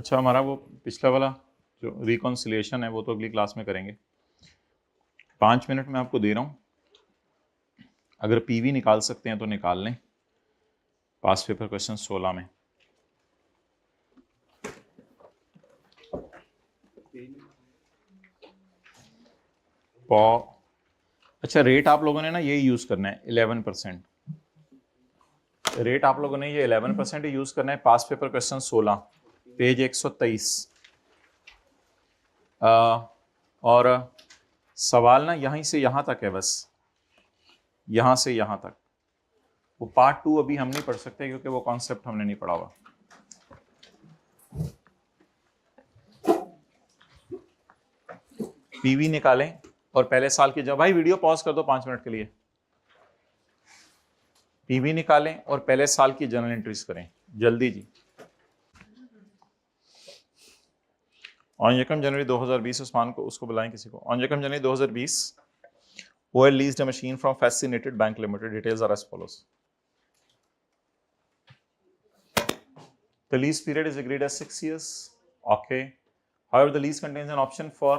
अच्छा, हमारा वो पिछला वाला जो रिकॉन्सिलिएशन है वो तो अगली क्लास में करेंगे। 5 मिनट में आपको दे रहा हूँ, अगर पीवी निकाल सकते हैं तो निकाल लें। पास पेपर क्वेश्चन 16 में अच्छा, रेट आप लोगों ने ना यही यूज करना है 11%। रेट आप लोगों ने ये 11% ही यूज करना है। पास पेपर क्वेश्चन 16 पेज 123। और सवाल ना यहीं से यहां तक है, बस यहां से यहां तक। वो पार्ट 2 अभी हम नहीं पढ़ सकते क्योंकि वो कॉन्सेप्ट हमने नहीं पढ़ा हुआ। पीवी निकालें और पहले साल की, जब भाई वीडियो पॉज कर दो 5 मिनट के लिए। पीवी निकालें और पहले साल की जर्नल एंट्रीज करें जल्दी जी। ऑन यकम जनवरी 2020 उस्मान को, उसको बुलाएं किसी को। ऑन यकम जनवरी 2020 OL leased a machine from Fascinated Bank Limited. Details are as follows. The lease period is agreed as 6 years. Okay. However, the lease contains an option for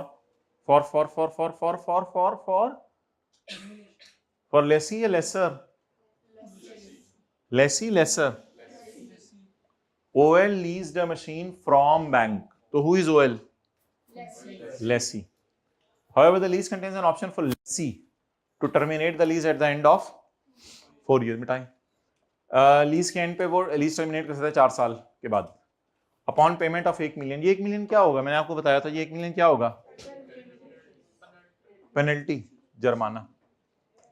lessee or lesser? Lesser. OL leased a machine from bank. So who is OL? Lessee. However, the lease contains an option for lessee to terminate the lease at the end of 4 years. मिटाएं। Lease के and पे वो lease terminate कर सकता है 4 साल के बाद। Upon payment of 1 million. ये 1 मिलियन क्या होगा? मैंने आपको बताया था ये 1 मिलियन क्या होगा? पेनल्टी, जुर्माना।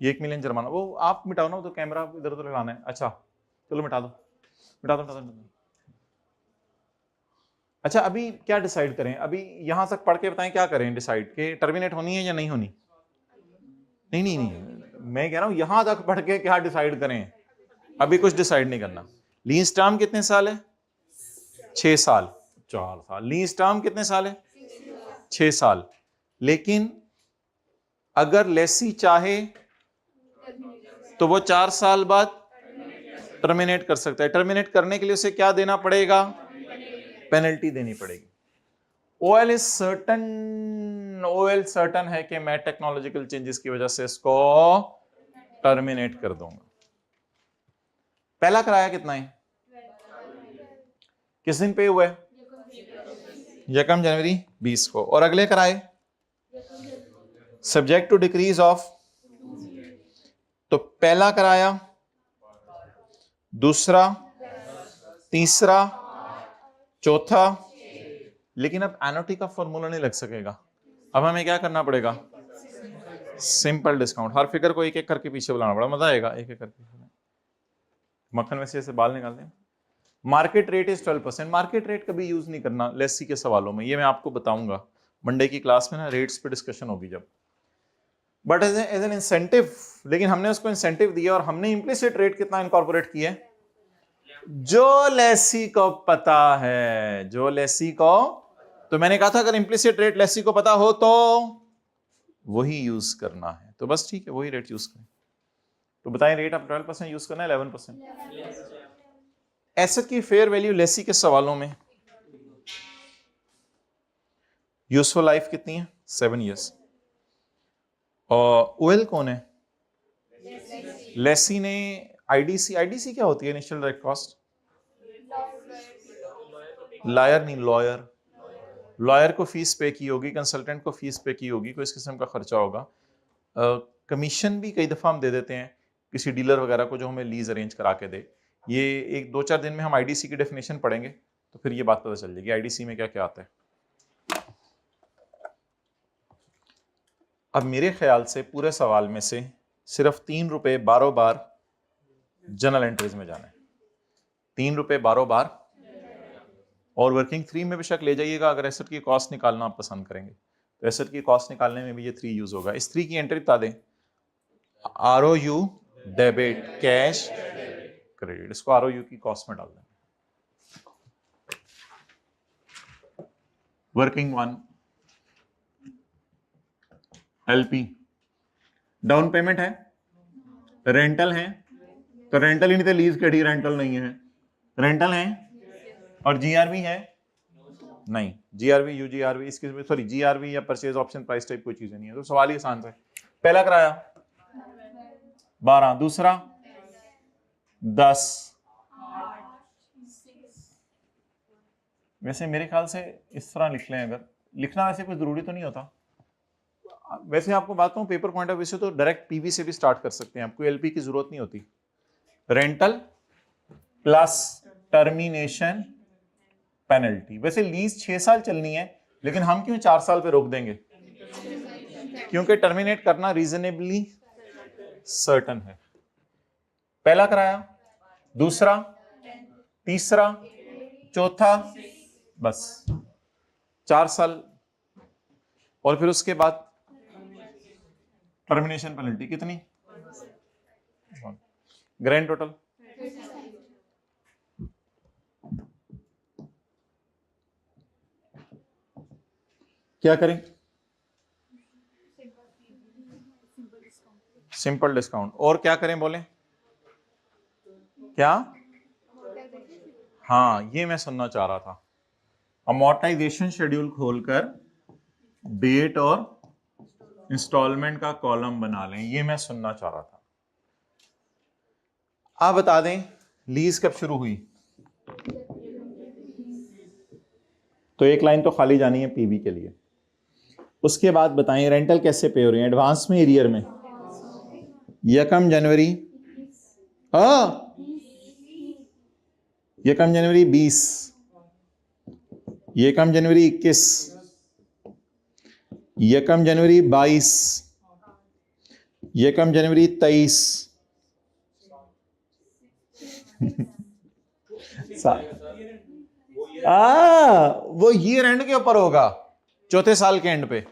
ये 1 मिलियन जुर्माना। वो आप मिटाओ ना, तो कैमरा इधर उधर लगाना है। अच्छा चलो मिटा दो। अच्छा, अभी क्या डिसाइड करें? अभी यहां तक पढ़ के बताएं क्या करें डिसाइड, कि टर्मिनेट होनी है या नहीं होनी? नहीं, मैं कह रहा हूं यहां तक पढ़ के क्या डिसाइड करें? अभी कुछ डिसाइड नहीं करना। लीज टर्म कितने साल है? 6 साल। 4 साल। लीज टर्म कितने साल है? 6 साल। लेकिन अगर लेसी चाहे तो वो 4 साल बाद टर्मिनेट कर सकता है। टर्मिनेट करने के लिए उसे क्या देना पड़ेगा? पेनल्टी देनी पड़ेगी। OL सर्टन है कि मैं टेक्नोलॉजिकल चेंजेस की वजह से इसको टर्मिनेट कर दूंगा। पहला किराया कितना है? किस दिन पे हुआ है? यकम जनवरी 20 को। और अगले किराए सब्जेक्ट टू डिक्रीज ऑफ। तो पहला किराया, दूसरा, तीसरा, चौथा। लेकिन अब एनओटी का फॉर्मूला नहीं लग सकेगा। अब हमें क्या करना पड़ेगा? Simple discount. हर फिगर को एक एक करके पीछे बुलाना पड़ा, मजा आएगा एक एक करके। मक्खन में से बाल निकालते हैं। Market rate is 12%। Market rate कभी यूज नहीं करना लेसी के सवालों में, ये मैं आपको बताऊंगा मंडे की क्लास में ना, रेट्स पे डिस्कशन होगी जब। बट एज एन इंसेंटिव, लेकिन हमने उसको इंसेंटिव दिया और हमने इम्प्लिसिट रेट कितना इनकॉर्पोरेट किया है? जो लेसी को पता है, जो लेसी को। तो मैंने कहा था अगर इम्प्लिसिट रेट लेसी को पता हो तो वही यूज करना है। तो बस ठीक है, वही रेट यूज करें। तो बताएं, रेट आप 12% यूज करना है 11%? एसेट की फेयर वैल्यू लेसी के सवालों में यूजफुल लाइफ कितनी है? 7 years। और ओएल कौन है? लेसी ने आईडीसी क्या होती है? Initial direct cost. लायर नहीं, लॉयर। लॉयर को फीस पे की होगी, कंसल्टेंट को फीस पे की होगी, कोई इस किस्म का खर्चा होगा। कमीशन भी कई दफा हम दे देते हैं किसी डीलर वगैरह को जो हमें लीज अरेंज करा के दे। ये 1-2-4 दिन में हम आईडीसी की डेफिनेशन पढ़ेंगे तो फिर ये बात पता चल जाएगी आईडीसी में क्या क्या आता है। अब मेरे ख्याल से पूरे सवाल में से सिर्फ 3 रुपए 12 बार जनरल एंट्रीज में जाना है। 3 रुपए 12 बार। और वर्किंग 3 में बेशक ले जाइएगा अगर एसेट की कॉस्ट निकालना आप पसंद करेंगे तो एसेट की कॉस्ट निकालने में भी ये 3 यूज होगा। इस 3 की एंट्री बता दें। ROU debit, cash credit. इसको ROU की कॉस्ट में डाल दें। वर्किंग 1 LP डाउन पेमेंट है, रेंटल है तो रेंटल ही नहीं थे, लीज कटी, रेंटल नहीं है, रेंटल है। और GRV है, नहीं, जीआरवी यूजीआरवी इसके सॉरी जीआरवी या परचेज ऑप्शन प्राइस टाइप कोई चीजें नहीं है, तो सवाल ही आसान है। पहला किराया 12, दूसरा 10। वैसे मेरे ख्याल से इस तरह लिख लें, अगर लिखना वैसे कोई जरूरी तो नहीं होता। वैसे आपको बात कहूं पेपर पॉइंट ऑफ व्यू से तो डायरेक्ट पीवी से भी स्टार्ट कर सकते हैं, आपको एलपी की जरूरत नहीं होती। Rental plus termination penalty. वैसे लीज 6 साल चलनी है, लेकिन हम क्यों 4 साल पे रोक देंगे? क्योंकि टर्मिनेट करना रीजनेबली सर्टन है। पहला किराया, दूसरा, तीसरा, चौथा, बस 4 साल। और फिर उसके बाद टर्मिनेशन पेनल्टी कितनी? ग्रैंड टोटल क्या करें? Simple discount. और क्या करें बोले? क्या? हाँ, ये मैं सुनना चाह रहा था। अमोर्टाइजेशन शेड्यूल खोलकर डेट और इंस्टॉलमेंट का कॉलम बना लें, ये मैं सुनना चाह रहा था। आप बता दें लीज कब शुरू हुई? तो एक लाइन तो खाली जानी है पीवी के लिए। उसके बाद बताएं रेंटल कैसे पे हो रहे हैं, एडवांस में, एरियर में? 1 जनवरी 1 जनवरी 20, 1 जनवरी 21, 1 जनवरी 22, 1 जनवरी 23। वो ईयर एंड के ऊपर होगा, चौथे साल के एंड पे।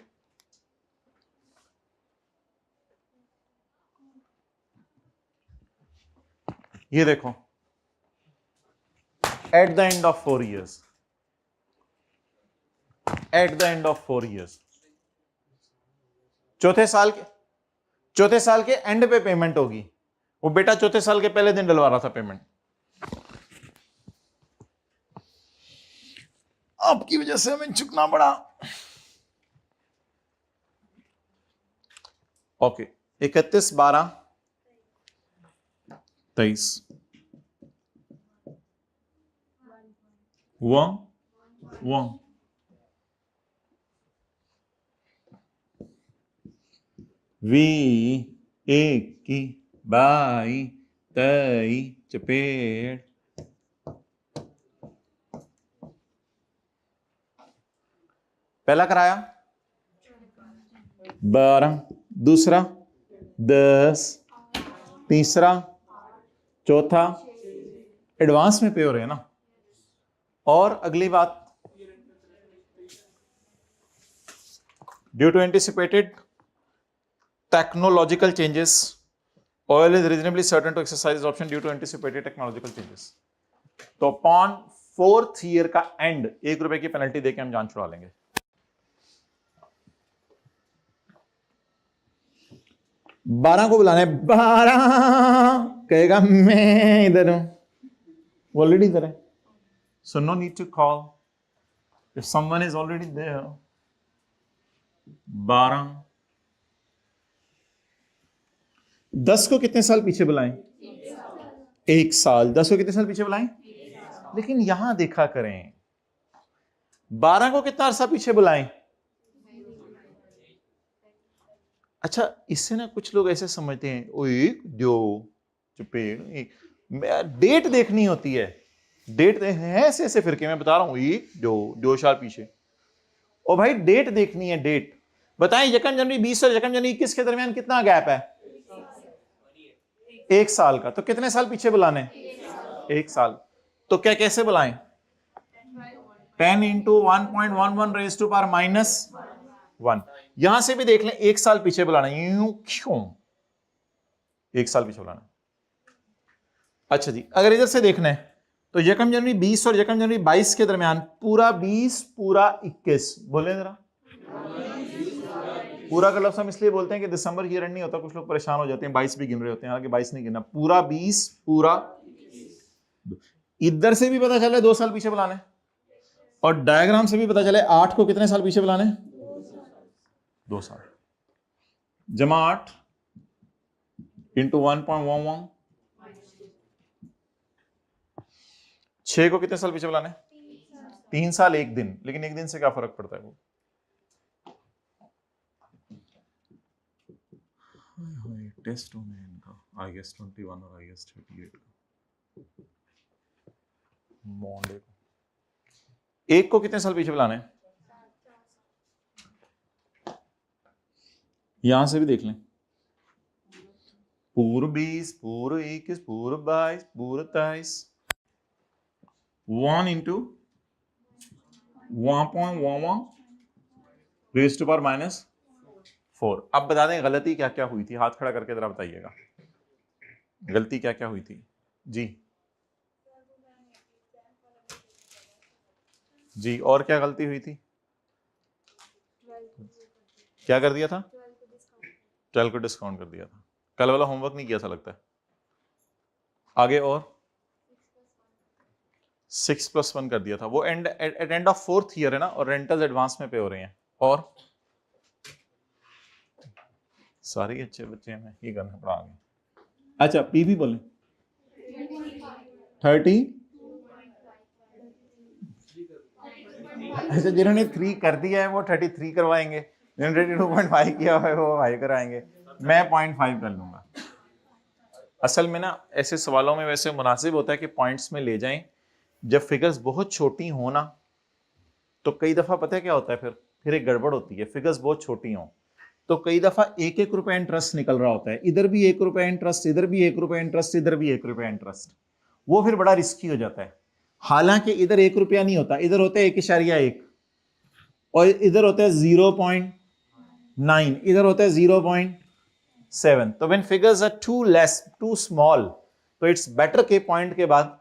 ये देखो, eight the end of 4 years, eight the end of 4 years, चौथे साल के एंड पे पेमेंट होगी। वो बेटा चौथे साल के पहले दिन डलवा रहा था पेमेंट, आपकी वजह से हमें चुकना पड़ा। ओके, 31/12/23 हुआ। वी 21/22 चपेट। पहला कराया 12, दूसरा 10, तीसरा, चौथा, एडवांस में पे हो रहे हैं ना। और अगली बात, due to anticipated technological changes, oil is reasonably certain to exercise option due to anticipated technological changes. तो अपॉन 4th ईयर का एंड 1 रुपए की पेनल्टी देके हम जान छुड़ा लेंगे। 12 को बुलाना है, 12 कहेगा मैं इधर हूं, ऑलरेडी इधर है, so no need to call if someone is already there। 12, 10 को कितने साल पीछे बुलाएं? 1 साल। 10 को कितने साल पीछे बुलाएं? लेकिन यहां देखा करें, 12 को कितना अरसा पीछे बुलाएं? अच्छा, इससे ना कुछ लोग ऐसे समझते हैं, ओ एक दो चपेड़, डेट देखनी होती है। डेट है ऐसे ऐसे फिरके, मैं बता रहा हूं, एक दो साल पीछे। ओ भाई डेट देखनी है, डेट बताएं। 1 जनवरी 20 और 1 जनवरी 21 के दरमियान कितना गैप है? 1 साल का। तो कितने साल पीछे बुलाने? 1 साल। तो क्या कैसे बुलाएं? 10 into 1.11 raised to power -1। यहां से भी देख लें, 1 साल पीछे बुलाना। यूं क्यों 1 साल पीछे बुलाना? अच्छा जी, अगर इधर से देखना है तो 1 जनवरी 20 और 1 जनवरी 22 के दरमियान पूरा 20 पूरा 21, बोले जरा। पूरा का लफ्ज हम इसलिए बोलते हैं कि दिसंबर ईयर एंड नहीं होता, कुछ लोग परेशान हो जाते हैं, 22 भी गिन रहे होते हैं, हालांकि 22 नहीं गिनना, पूरा 20 पूरा। इधर से भी पता चला 2 साल पीछे बुलाना है, और डायग्राम से भी पता चले 8 को कितने साल पीछे बुलाने, 2 साल। जमा 8 इंटू 1.11, 6 को कितने साल पीछे बुलाने, 3 साल 1 दिन। लेकिन 1 दिन से क्या फर्क पड़ता है वो। टेस्ट होने इनका IS 21 और IS 38 का मॉन्डे को। 1 को कितने साल पीछे बुलाने, यहां से भी देख लें, पूर्व 20, पूर्व 21, पूर्व 22, पूर्व 23, 1 इंटू 1.11 रेज़ टू पावर -4। अब बता दें गलती क्या क्या हुई थी, हाथ खड़ा करके जरा बताइएगा, गलती क्या क्या हुई थी जी। जी और क्या गलती हुई थी, क्या कर दिया था, 12 को डिस्काउंट कर दिया था। कल वाला होमवर्क नहीं किया था लगता है। आगे और 6+1 कर दिया था, वो eight end of 4th year है ना, और रेंटल्स एडवांस में पे हो रहे हैं। और सारे अच्छे बच्चे हैं, ये करना पड़ा आगे। अच्छा पीवी बोले 30, अच्छा जिन्होंने 3 कर दिया है वो 33 करवाएंगे, जिन्होंने 2.5 किया है वो 5 कराएंगे, मैं 0.5 कर लूंगा। असल में ना ऐसे सवालों में वैसे मुनासिब होता है कि पॉइंट्स में ले जाएं। जब फिगर्स बहुत छोटी हो ना तो कई दफा पता है क्या होता है, फिर एक गड़बड़ होती है। फिगर्स बहुत छोटी हो तो कई दफा 1-1 रुपए इंटरेस्ट निकल रहा होता है, इधर भी 1 रुपए इंटरेस्ट, इधर भी 1 रुपए इंटरेस्ट, इधर भी 1 रुपए इंटरेस्ट। वो फिर बड़ा रिस्की हो जाता है। हालांकि इधर 1 रुपया नहीं होता, इधर होता है 1.1 और इधर होता है 0.9, इधर होता है 0.7। तो when figures are too less, too small, तो इट्स बेटर के पॉइंट के बाद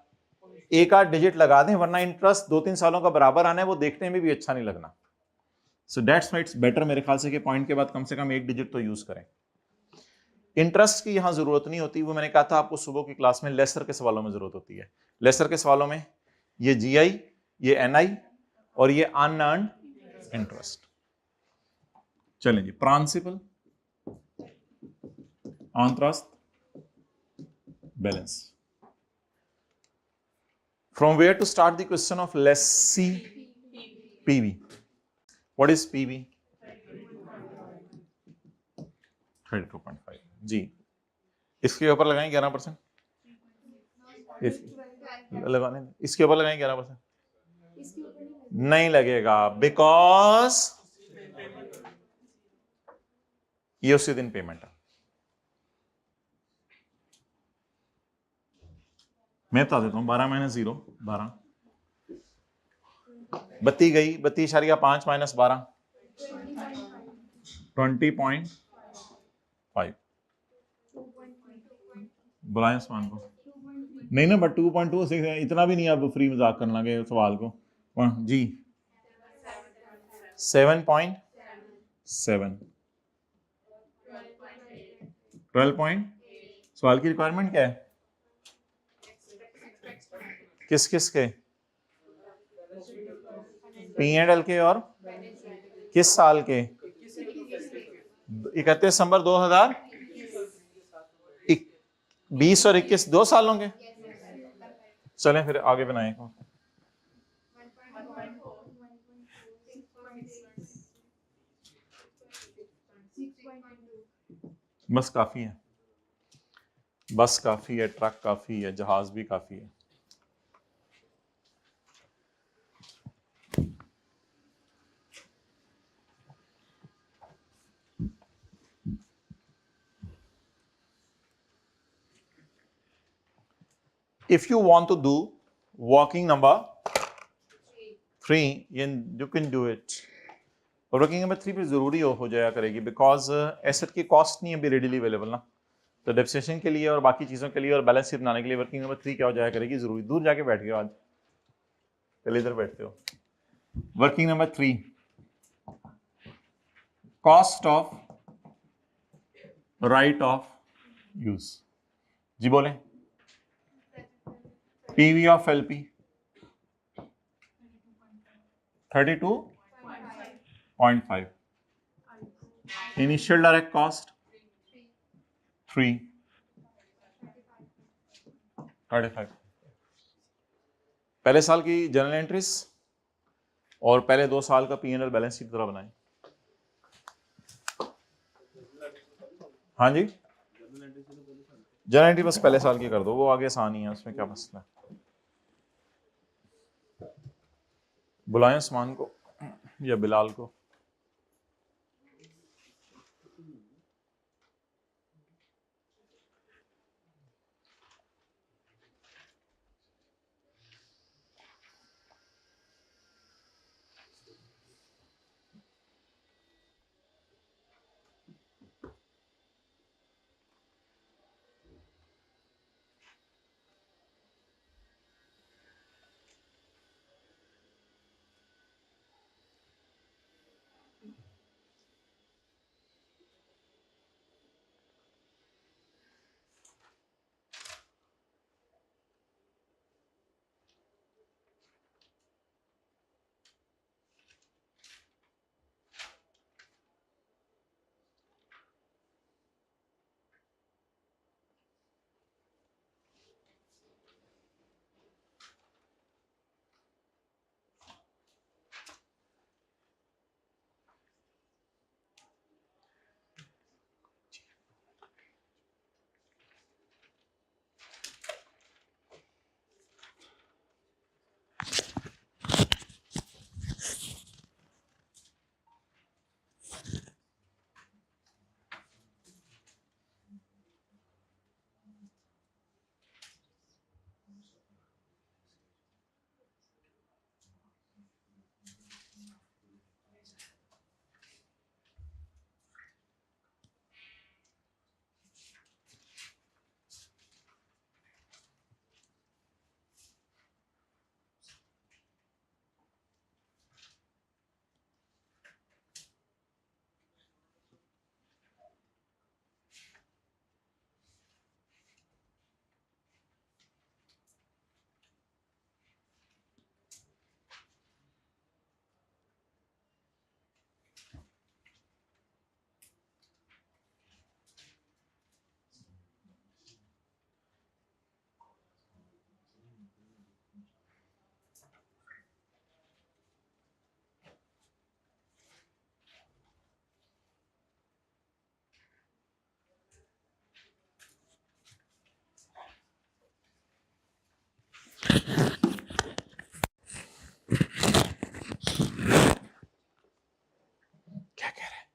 1-8 डिजिट लगा दें, वरना इंटरेस्ट 2-3 सालों का बराबर आना है, वो देखने में भी अच्छा नहीं लगना। So that's why it's better मेरे ख्याल से कि पॉइंट के बाद कम से कम 1 डिजिट तो यूज करें। इंटरेस्ट की यहां जरूरत नहीं होती, वो मैंने कहा था आपको सुबह की क्लास में लेसर के सवालों में जरूरत होती है। लेसर के सवालों में ये GI, ये NI और ये अनअर्न्ड इंटरेस्ट। चलें जी, principal, interest, balance. From where to start the question of lessee PV? What is PV? 32.5 जी। इसके ऊपर लगाएं 11%, लगाने इसके ऊपर लगाएं 11%, नहीं लगेगा बिकॉज ये उसी दिन पेमेंट है। मैं बता देता हूं, 12 - 0 12, बत्ती गई, 32.5 - 12 20.5। बुलाएं उस्मान को, नहीं ना, बट 2.2 इतना भी नहीं, आप फ्री मजाक करना के सवाल को जी। 7.7, 12. सवाल की रिक्वायरमेंट क्या है, किस किस के, P&L के और किस साल के, 31 दिसंबर 2020 और 21, 2 सालों के। चलें फिर आगे बनाएं। बस काफी है, बस काफी है, ट्रक काफी है, जहाज भी काफी है। If you want to do working number 3, you can do it। और वर्किंग नंबर 3 पे जरूरी हो जाया करेगी बिकॉज एसेट की कॉस्ट नहीं अभी रेडिली अवेलेबल ना, तो डेप्रिसिएशन के लिए और बाकी चीजों के लिए और बैलेंस शीट बनाने के लिए वर्किंग नंबर 3 क्या हो जाया करेगी जरूरी। दूर जाके बैठ गए आज, पहले इधर बैठते हो। Working number 3, cost of right of use. जी बोले, PV ऑफ LP 32.5. Initial direct cost 3.35. पहले साल की जर्नल एंट्रीज और पहले 2 साल का P&L बैलेंस शीट तरह बनाएं. हाँ जी, जर्नल एंट्री बस पहले साल की कर दो, वो आगे आसान ही है, उसमें क्या मसला है. बुलाएं उस्मान को या बिलाल को. क्या कह रहे हैं?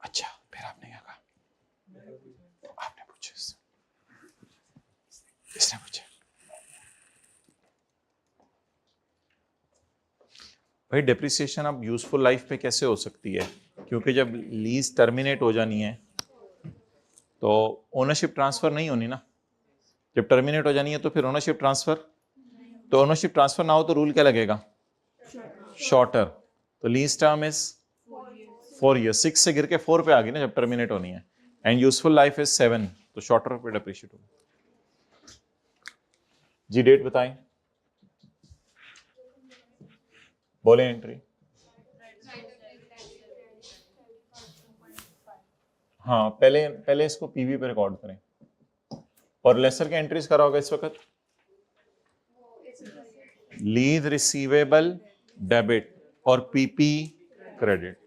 अच्छा, फिर आपने क्या कहा? आपने पूछा इससे? इसने पूछा? भाई डेप्रिसिएशन अब यूजफुल लाइफ पे कैसे हो सकती है? क्योंकि जब लीज टर्मिनेट हो जानी है तो ओनरशिप ट्रांसफर नहीं होनी ना. जब टर्मिनेट हो जानी है तो फिर ओनरशिप ट्रांसफर, तो ओनरशिप ट्रांसफर ना हो तो रूल क्या लगेगा? शॉर्टर. तो लीज टर्म इज 4 years. 6 से गिर के 4 पे आ गई ना जब टर्मिनेट होनी है. एंड यूजफुल लाइफ इज 7, तो शॉर्टर पे डेप्रिशिएट होगा. जी डेट बताएं, बोले एंट्री. हाँ, पहले इसको पीवी पे रिकॉर्ड करें. और लेसर के एंट्रीज करा होगा इस वक्त. लीज रिसीवेबल डेबिट और पीपी क्रेडिट.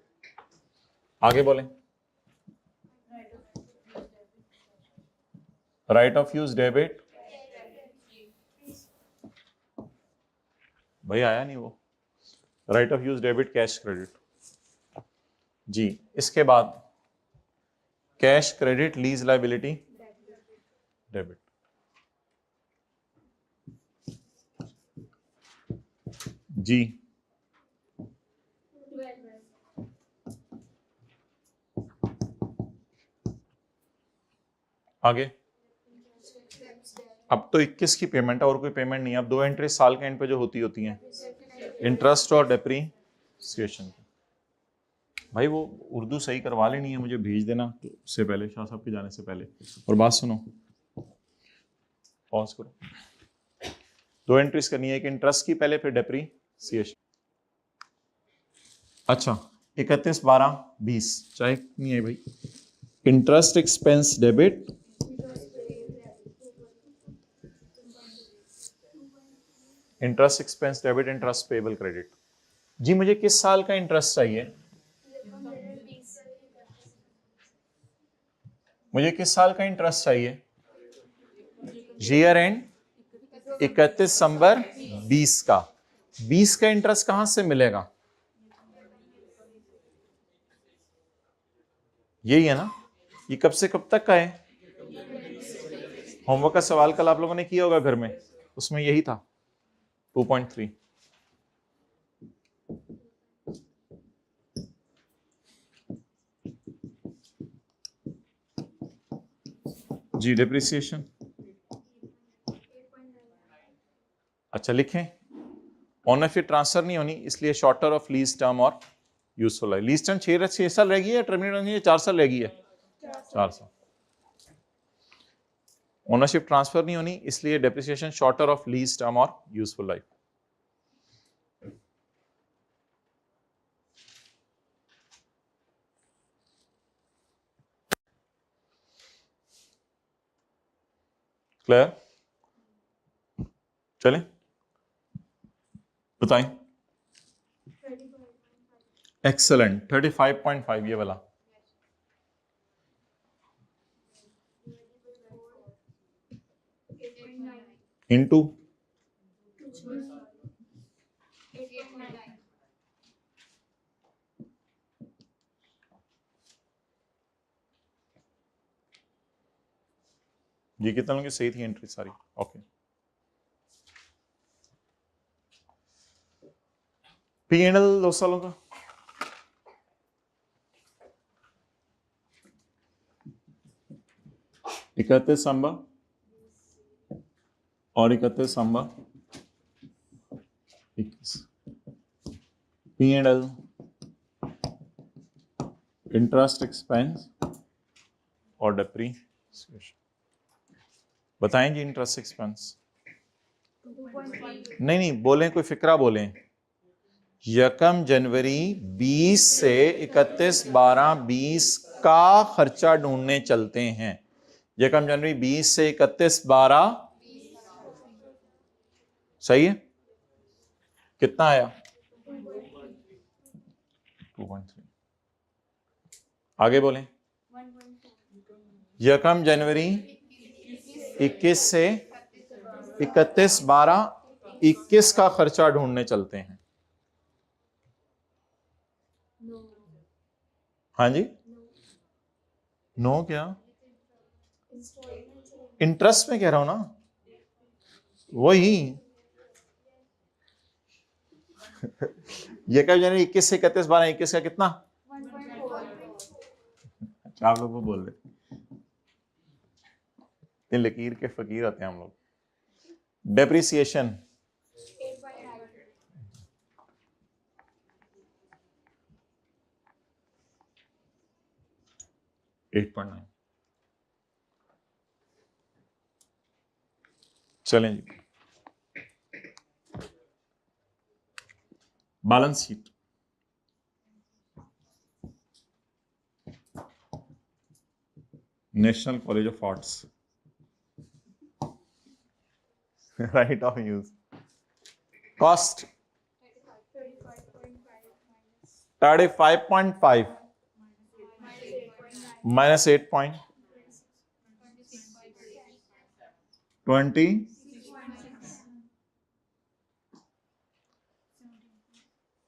आगे बोलें. Right of use debit. भाई आया नहीं वो. Right of use debit cash credit. जी, इसके बाद cash credit lease liability debit. जी, आगे. अब तो 21 की पेमेंट है और कोई पेमेंट नहीं है. अब 2 एंट्री साल के एंड पे जो होती हैं, इंटरेस्ट और डेप्रीसिएशन. भाई वो उर्दू सही करवा लेनी है, मुझे भेज देना तो उससे पहले, शाह साहब के जाने से पहले. और बात सुनो, पॉज करो. दो एंट्रीज करनी है, एक इंटरेस्ट की पहले, फिर डेप्रीसिएशन। अच्छा 31/12/20 चाहे नहीं है भाई, interest expense debit, interest expense debit, interest payable credit. जी मुझे किस साल का इंटरेस्ट चाहिए, मुझे किस साल का इंटरेस्ट चाहिए, ईयर एंड 31 दिसंबर 20 का। 20 का इंटरेस्ट कहां से मिलेगा, यही है ना, ये कब से कब तक का है, होमवर्क का सवाल कल आप लोगों ने किया होगा घर में, उसमें यही था 2.3। जी डेप्रिसिएशन, अच्छा लिखें, ओनरशिप ट्रांसफर नहीं होनी इसलिए शॉर्टर ऑफ लीज टर्म और यूजफुल लाइफ। लीज टर्म 6 साल रहेगी या टर्मिनेट 4 साल रहेगी है, 4 साल। ओनरशिप ट्रांसफर नहीं होनी इसलिए depreciation shorter of lease term और यूजफुल लाइफ। क्लियर, चलें बताएं। एक्सेलेंट, 35.5 ये वाला, इनटू ये कितना लोगों की सही थी एंट्री सारी, ओके। P&L 2 सालों का, इकतीस दिसंबर और 31 दिसंबर 21। P&L इंटरेस्ट एक्सपेंस और डेप्रीसिएशन। बताएं जी इंटरेस्ट एक्सपेंस, नहीं बोलें, कोई फिक्रा बोलें। 1 जनवरी 20 से 31/12/20 का खर्चा ढूंढने चलते हैं। 1 जनवरी 20 से 31/12 सही है, कितना आया 2.3। आगे बोलें। 1 जनवरी 21 से 31/12/21 का खर्चा ढूंढने चलते हैं। हाँ जी, नो क्या, इंटरेस्ट में कह रहा हूं ना, वही। ये कब जनवरी 21 से 31/12/21 का कितना, अच्छा आप लोग को बोल रहे, लकीर के फकीर होते हैं हम लोग। डेप्रिसिएशन 8.9। चलें जी, balance sheet. National college of arts, right of use, cost 35.5 minus 8.20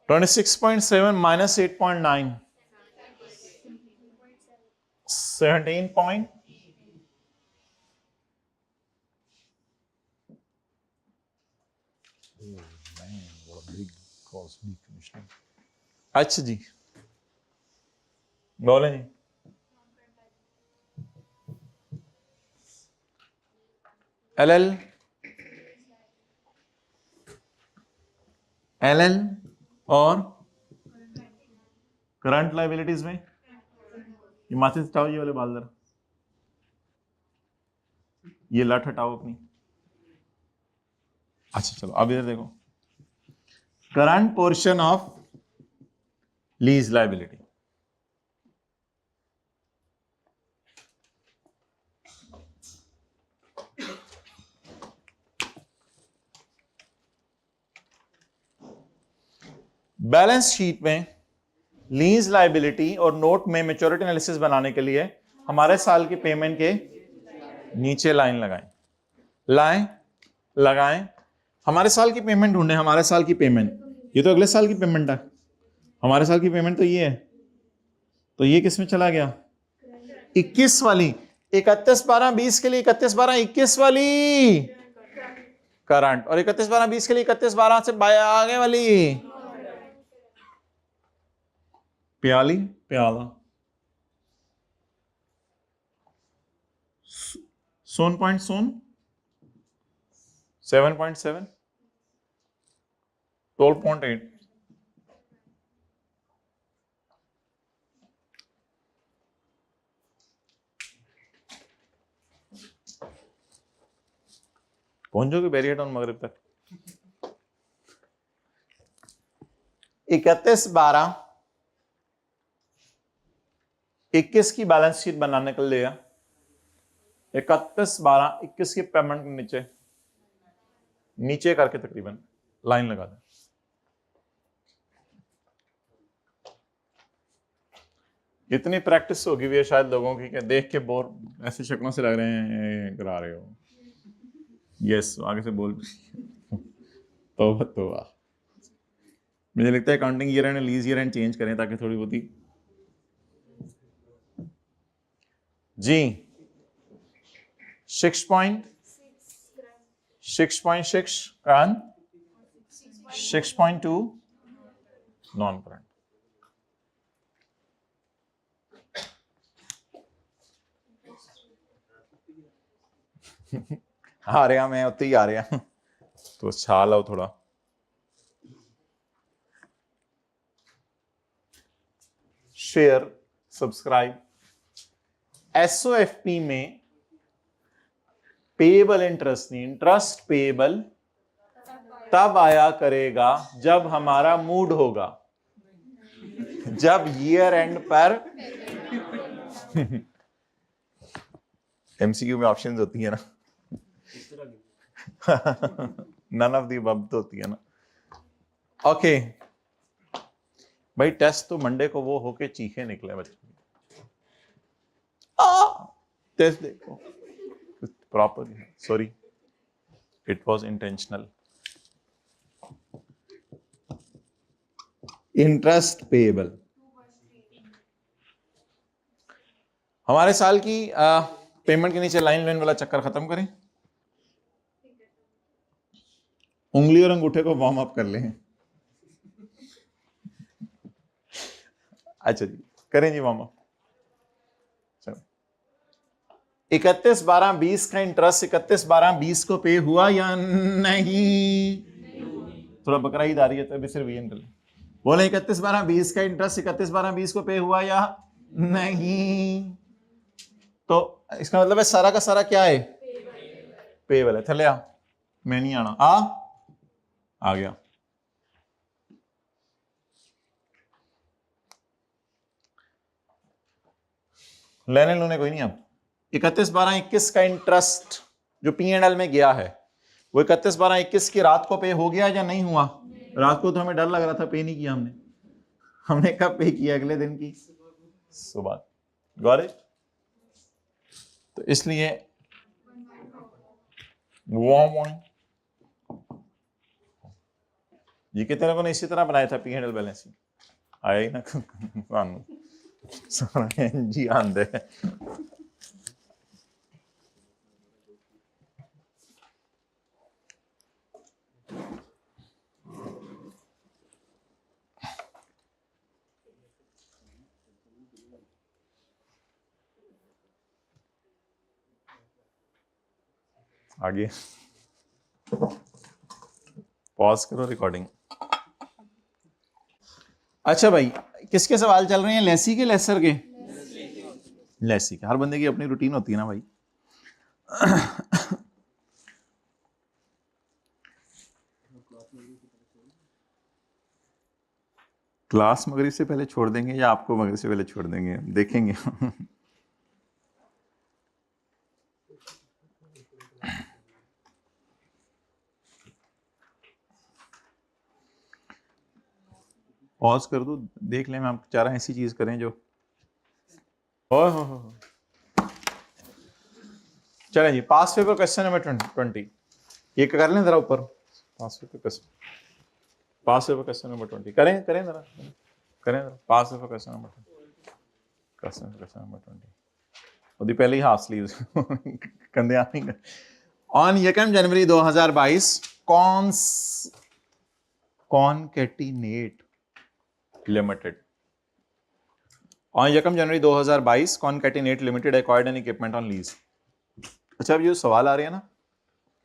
26.7 minus 8.9 17 point अच्छा जी बोले जी। एल और करंट लाइबिलिटीज में ये माथे से हटाओ, ये वाले बाल जरा, ये लट हटाओ अपनी, अच्छा चलो अब इधर देखो, current portion of lease liability, balance sheet में लीज लायबिलिटी और नोट में मैच्योरिटी एनालिसिस बनाने के लिए हमारे साल की पेमेंट के नीचे लाइन लगाएं। हमारे साल की पेमेंट ढूंढे, हमारे साल की पेमेंट, ये तो अगले साल की पेमेंट है, हमारे साल की पेमेंट तो ये है, तो ये किस में चला गया, 21 वाली, 31/12/20 के लिए 31/12/21 वाली करंट, और 31/12/20 के लिए 31/12 से आगे वाली प्याला सोन 7.7 12.8 पहुंचोगे बैरियर टाउन मगरिब तक। 31/12/21 की बैलेंस शीट बनाने के लिए 31/12/21 की पेमेंट के नीचे करके तकरीबन लाइन लगा दें। इतनी प्रैक्टिस होगी भी है शायद लोगों की कि देख के बोर ऐसी शक्लों से लग रहे हैं करा रहे हो। यस आगे से बोल तो मुझे लगता है accounting year and lease year and change करें ताकि थोड़ी बहुत ही जी 6.6 करंट, 6.2 नॉन करंट। आ रहा मैं उत्ते ही आ रहा तो छाल आओ थोड़ा। Share subscribe. एसओएफपी में पेएबल इंटरेस्ट नहीं, इंटरेस्ट पेएबल तब आया करेगा जब हमारा मूड होगा, जब ईयर एंड पर एमसीक्यू में ऑप्शंस होती है ना नन ऑफ दी अबव तो होती है ना। ओके भाई टेस्ट तो मंडे को वो होके चीखे निकले बच्चे, टेस्ट देखो proper, sorry it was intentional. Interest payable हमारे साल की पेमेंट के नीचे लाइन वाला चक्कर खत्म करें, उंगली और अंगूठे को वार्म अप कर लें। अच्छा जी करें जी वार्म अप। 31/12/20 का इंटरेस्ट 31/12/20 को पे हुआ या नहीं? थोड़ा बकरा ईद आ रही है तो अभी सिर्फ ये कर बोले 31/12/20 का इंटरेस्ट 31/12/20 को पे हुआ या नहीं? तो इसका मतलब है सारा का सारा क्या है, पेएबल है। थले आ मैं नहीं आना, आ गया। लेने लूने कोई नहीं। अब 31/12/21 का इंटरेस्ट जो P&L में गया है वो 31/12/21 की रात को पे हो गया या नहीं हुआ? रात को तो हमें डर लग रहा था, पे नहीं किया हमने कब पे किया? अगले दिन की सुबह। Got it? तो इसलिए ये कितने लोगों ने इसी तरह बनाया था P&L बैलेंस आया ही ना जी आंदे आगे पॉज करो रिकॉर्डिंग। अच्छा भाई किसके सवाल चल रहे हैं, लेसी के लेसर के? लेसी के। हर बंदे की अपनी रूटीन होती है ना भाई। क्लास मगरिब से पहले छोड़ देंगे या आपको मगरिब से पहले छोड़ देंगे, देखेंगे। पॉज कर दूं, देख लें, मैं आप चाह रहा ऐसी चीज करें जो हो। चलें जी, पास पेपर क्वेश्चन नंबर 20 ये कर लें जरा ऊपर। पास पेपर क्वेश्चन नंबर 20 करें जरा पास पेपर क्वेश्चन नंबर 20 ਉਹਦੀ पहले ही हाफ स्लीव्स कंधे आएंगे। On 1 January 2022 concatenate limited on 1 January 2022 concatenate limited acquired an equipment on lease. अच्छा, अब ये सवाल आ रहे हैं ना,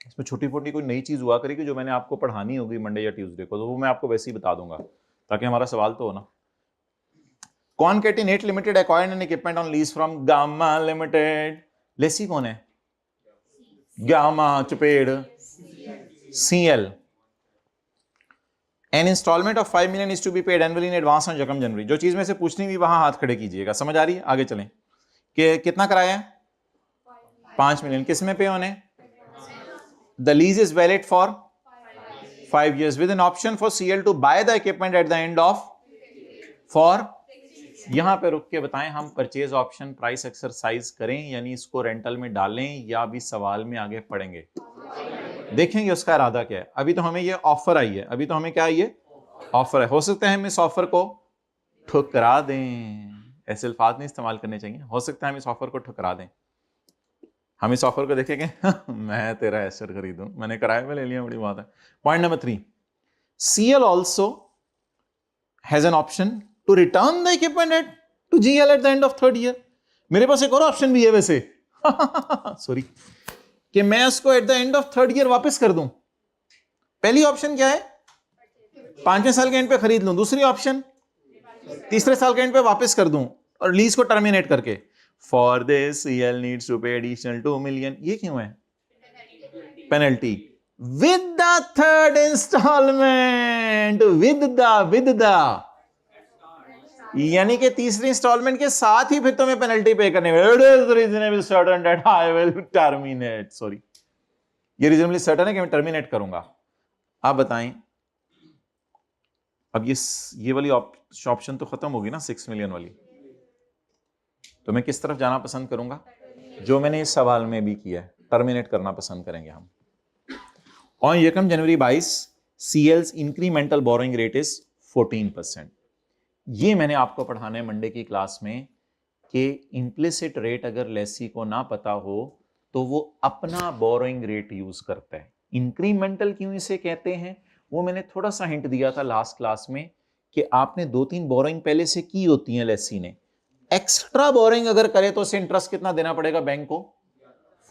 इसमें छोटी मोटी कोई नई चीज हुआ करेगी जो मैंने आपको पढ़ानी होगी मंडे या ट्यूसडे को, तो वो मैं आपको वैसे ही बता दूंगा ताकि हमारा सवाल तो हो ना। Concatenate limited acquired an equipment on lease from gamma limited. Lessee कौन है? गामा चपेड़ CL। An instalment of 5 million is to be paid annually in advance on 1 January. जो चीज में से पूछनी हुई वहां हाथ खड़े कीजिएगा। समझ आ रही है? आगे चलें कि कितना कराया है? 5 million। किस में पे होने? The lease is valid for 5 years with an option for CL to buy the equipment at the end of for। यहां पे रुक के बताएं हम परचेज ऑप्शन प्राइस एक्सरसाइज करें, यानी इसको रेंटल में डालें, या अभी सवाल में आगे पढ़ेंगे, देखेंगे उसका इरादा क्या है। अभी तो हमें ये ऑफर आई है, अभी तो हमें क्या आई है? ऑफर है। हो सकता है हम इस ऑफर को ठुकरा दें, ऐसे अल्फाज नहीं इस्तेमाल करने चाहिए। हो सकता है हम इस ऑफर को ठुकरा दें। हम इस ऑफर को देखेंगे मैं तेरा एसेट खरीदूं, मैंने किराए पे ले लिया, बड़ी बात है। Point number 3, CL also has an option to return the equipment at to GL at the end of 3rd year. मेरे पास एक और ऑप्शन भी है वैसे सॉरी, कि मैं उसको eight the end of 3rd year वापस कर दूं। पहली ऑप्शन क्या है? 5वें साल के एंड पे खरीद लूं। दूसरी ऑप्शन 3रे साल के एंड पे वापस कर दूं और लीज को टर्मिनेट करके। For this CL needs to pay additional 2 million। ये क्यों है? Penalty with the 3rd installment, with the यानी कि 3री इंस्टॉलमेंट के साथ ही फिर तुम्हें पेनल्टी पे करने में। It is reasonable certain that I will terminate. Sorry, ये रीजनेबली सर्टेन है कि मैं टर्मिनेट करूंगा। आप बताएं, अब ये वाली ऑप्शन तो खत्म होगी ना 6 million वाली, तो मैं किस तरफ जाना पसंद करूंगा? जो मैंने इस सवाल में भी किया है, टर्मिनेट करना पसंद करेंगे हम। On 1 January 22 CL's incremental borrowing rate is 14%। ये मैंने आपको पढ़ाना है मंडे की क्लास में कि इंप्लिसिट रेट अगर लेसी को ना पता हो तो वो अपना बोरोइंग रेट यूज करता है। इंक्रीमेंटल क्यों इसे कहते हैं वो मैंने थोड़ा सा हिंट दिया था लास्ट क्लास में, कि आपने 2-3 बोरोइंग पहले से की होती हैं लेसी ने, एक्स्ट्रा बोरोइंग अगर करे तो उसे इंटरेस्ट कितना देना पड़ेगा बैंक को?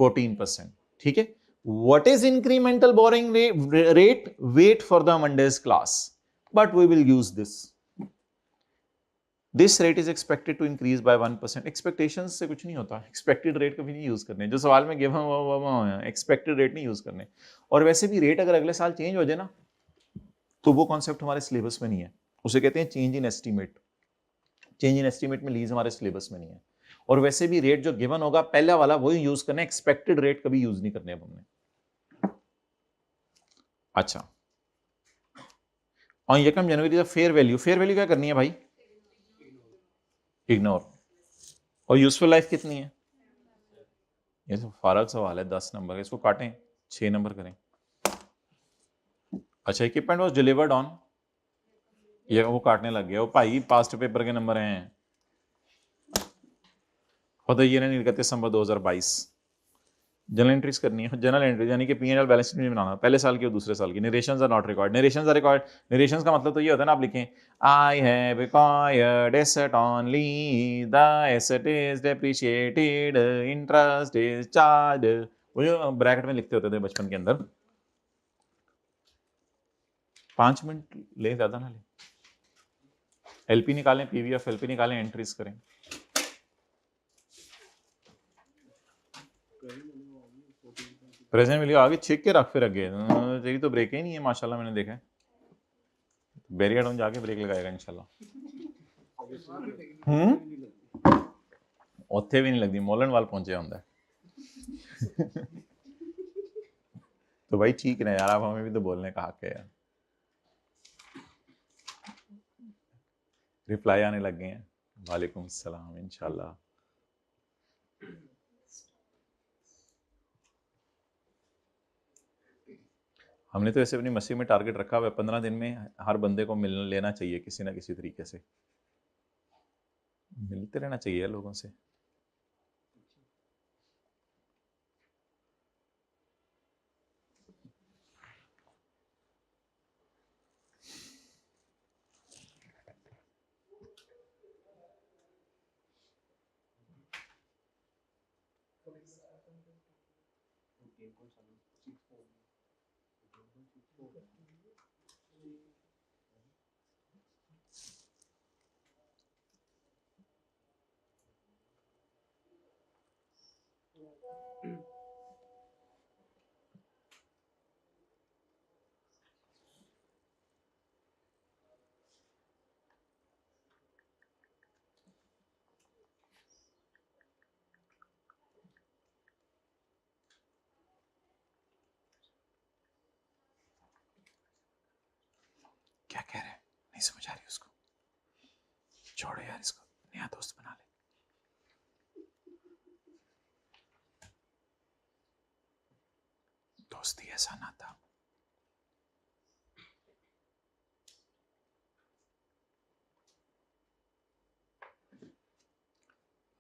14%। ठीक है। What is incremental borrowing rate? Wait for the Monday's class, but we will use this. This rate is expected to increase by 1%। Expectation से कुछ नहीं होता, एक्सपेक्टेड रेट कभी नहीं यूज करने। जो सवाल में गिवन हुआ एक्सपेक्टेड रेट नहीं यूज करने। और वैसे भी रेट अगर अगले साल चेंज हो जाए ना, तो वो कॉन्सेप्ट हमारे सिलेबस में नहीं है, उसे कहते हैं change in estimate. Change in estimate में लीज हमारे सिलेबस में नहीं है। और वैसे भी रेट जो गिवन होगा पहला वाला वही यूज करना, एक्सपेक्टेड रेट कभी यूज नहीं करने अब हमने। अच्छा, और 1 जनवरी फेयर वैल्यू, फेयर वैल्यू क्या करनी है भाई? इग्नोर। और यूजफुल लाइफ कितनी है? ये तो फारग सवाल है, 10 नंबर, इसको काटें 6 नंबर करें। अच्छा, इक्विपमेंट वाज डिलीवर्ड ऑन, ये वो काटने लग गया वो भाई, पास्ट पेपर के नंबर हैं। ये नहीं 31 दिसंबर 2022। जनरल एंट्रीज करनी है, जनरल एंट्रीज यानी कि P&L बैलेंस शीट बनाना, पहले साल की और दूसरे साल की। Narrations are not required. Narrations are required. Narrations का मतलब तो ये होता है ना, आप लिखें I have acquired asset only, the asset is depreciated, interest is charged. वो जो ब्रैकेट में लिखते होते थे बचपन के अंदर। 5 मिनट ले, ज्यादा ना ले। LP निकालें, PV ऑफ LP निकालें, एंट्रीज करें। प्रेजेंट वैल्यू आगे छेक के रख, फिर आगे तेरी तो ब्रेक ही नहीं है माशाल्लाह, मैंने देखा है। बैरियर डाउन जाके ब्रेक लगाएगा इंशाल्लाह। ਉੱਥੇ भी नहीं लगती, मोलन वाल पहुंचे ਹੁੰਦਾ है। तो भाई ठीक है यार, आप हमें भी तो बोलने का हक है यार। रिप्लाई आने लग गए हैं, वालेकुम सलाम इंशाल्लाह। हमने तो ऐसे अपनी मस्जिद में टारगेट रखा हुआ है 15 दिन में हर बंदे को मिलना लेना चाहिए, किसी ना किसी तरीके से मिलते रहना चाहिए लोगों से। क्या कह रहे हैं, नहीं समझ आ रही उसको, छोड़ो यार इसको, नया दोस्त बना ले। दोस्ती ऐसा ना था।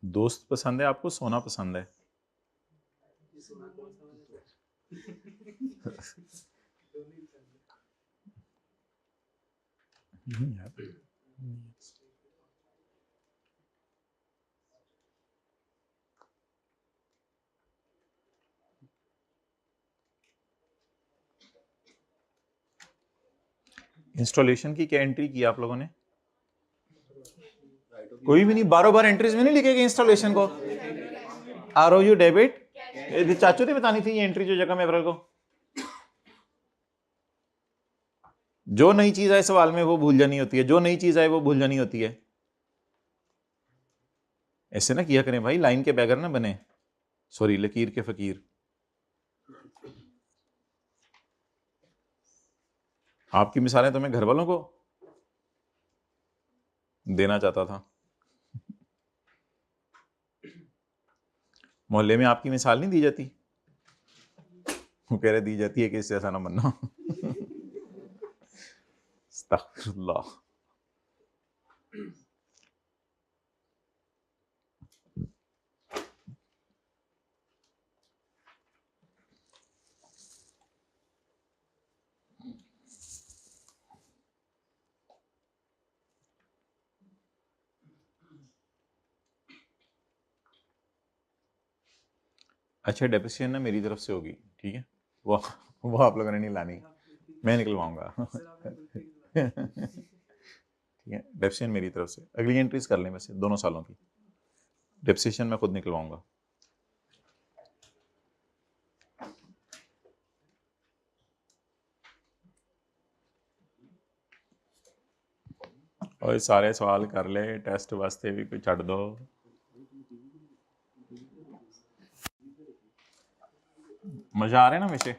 दोस्त पसंद है आपको, सोना पसंद है? इंस्टॉलेशन की क्या एंट्री की आप लोगों ने? कोई भी नहीं, बार बार एंट्रीज में नहीं लिखेगा इंस्टॉलेशन को। ROU डेबिट, चाचू ने बतानी थी ये एंट्री जो जगह में अप्रैल को। जो नई चीज आए सवाल में वो भूल जानी होती है, जो नई चीज आए वो भूल जानी होती है। ऐसे ना किया करें भाई, लाइन के बैगर ना बने, सॉरी लकीर के फकीर। आपकी मिसालें तो मैं घर वालों को देना चाहता था, मोहल्ले में आपकी मिसाल नहीं दी जाती। वो कह रहे दी जाती है कि इससे ऐसा ना बनना। अस्तगफिरुल्लाह। अच्छा, डेप्रिसिएशन ना मेरी तरफ से होगी, ठीक है, वो आप लोगों ने नहीं लानी, मैं निकलवाऊंगा। ठीक है, डेप्रिसिएशन मेरी तरफ से, अगली एंट्रीज कर लें वैसे दोनों सालों की, डेप्रिसिएशन मैं खुद निकलवाऊंगा। और सारे सवाल कर ले, टेस्ट वास्ते भी कोई छड़ दो। मजा आ रहा है ना वैसे?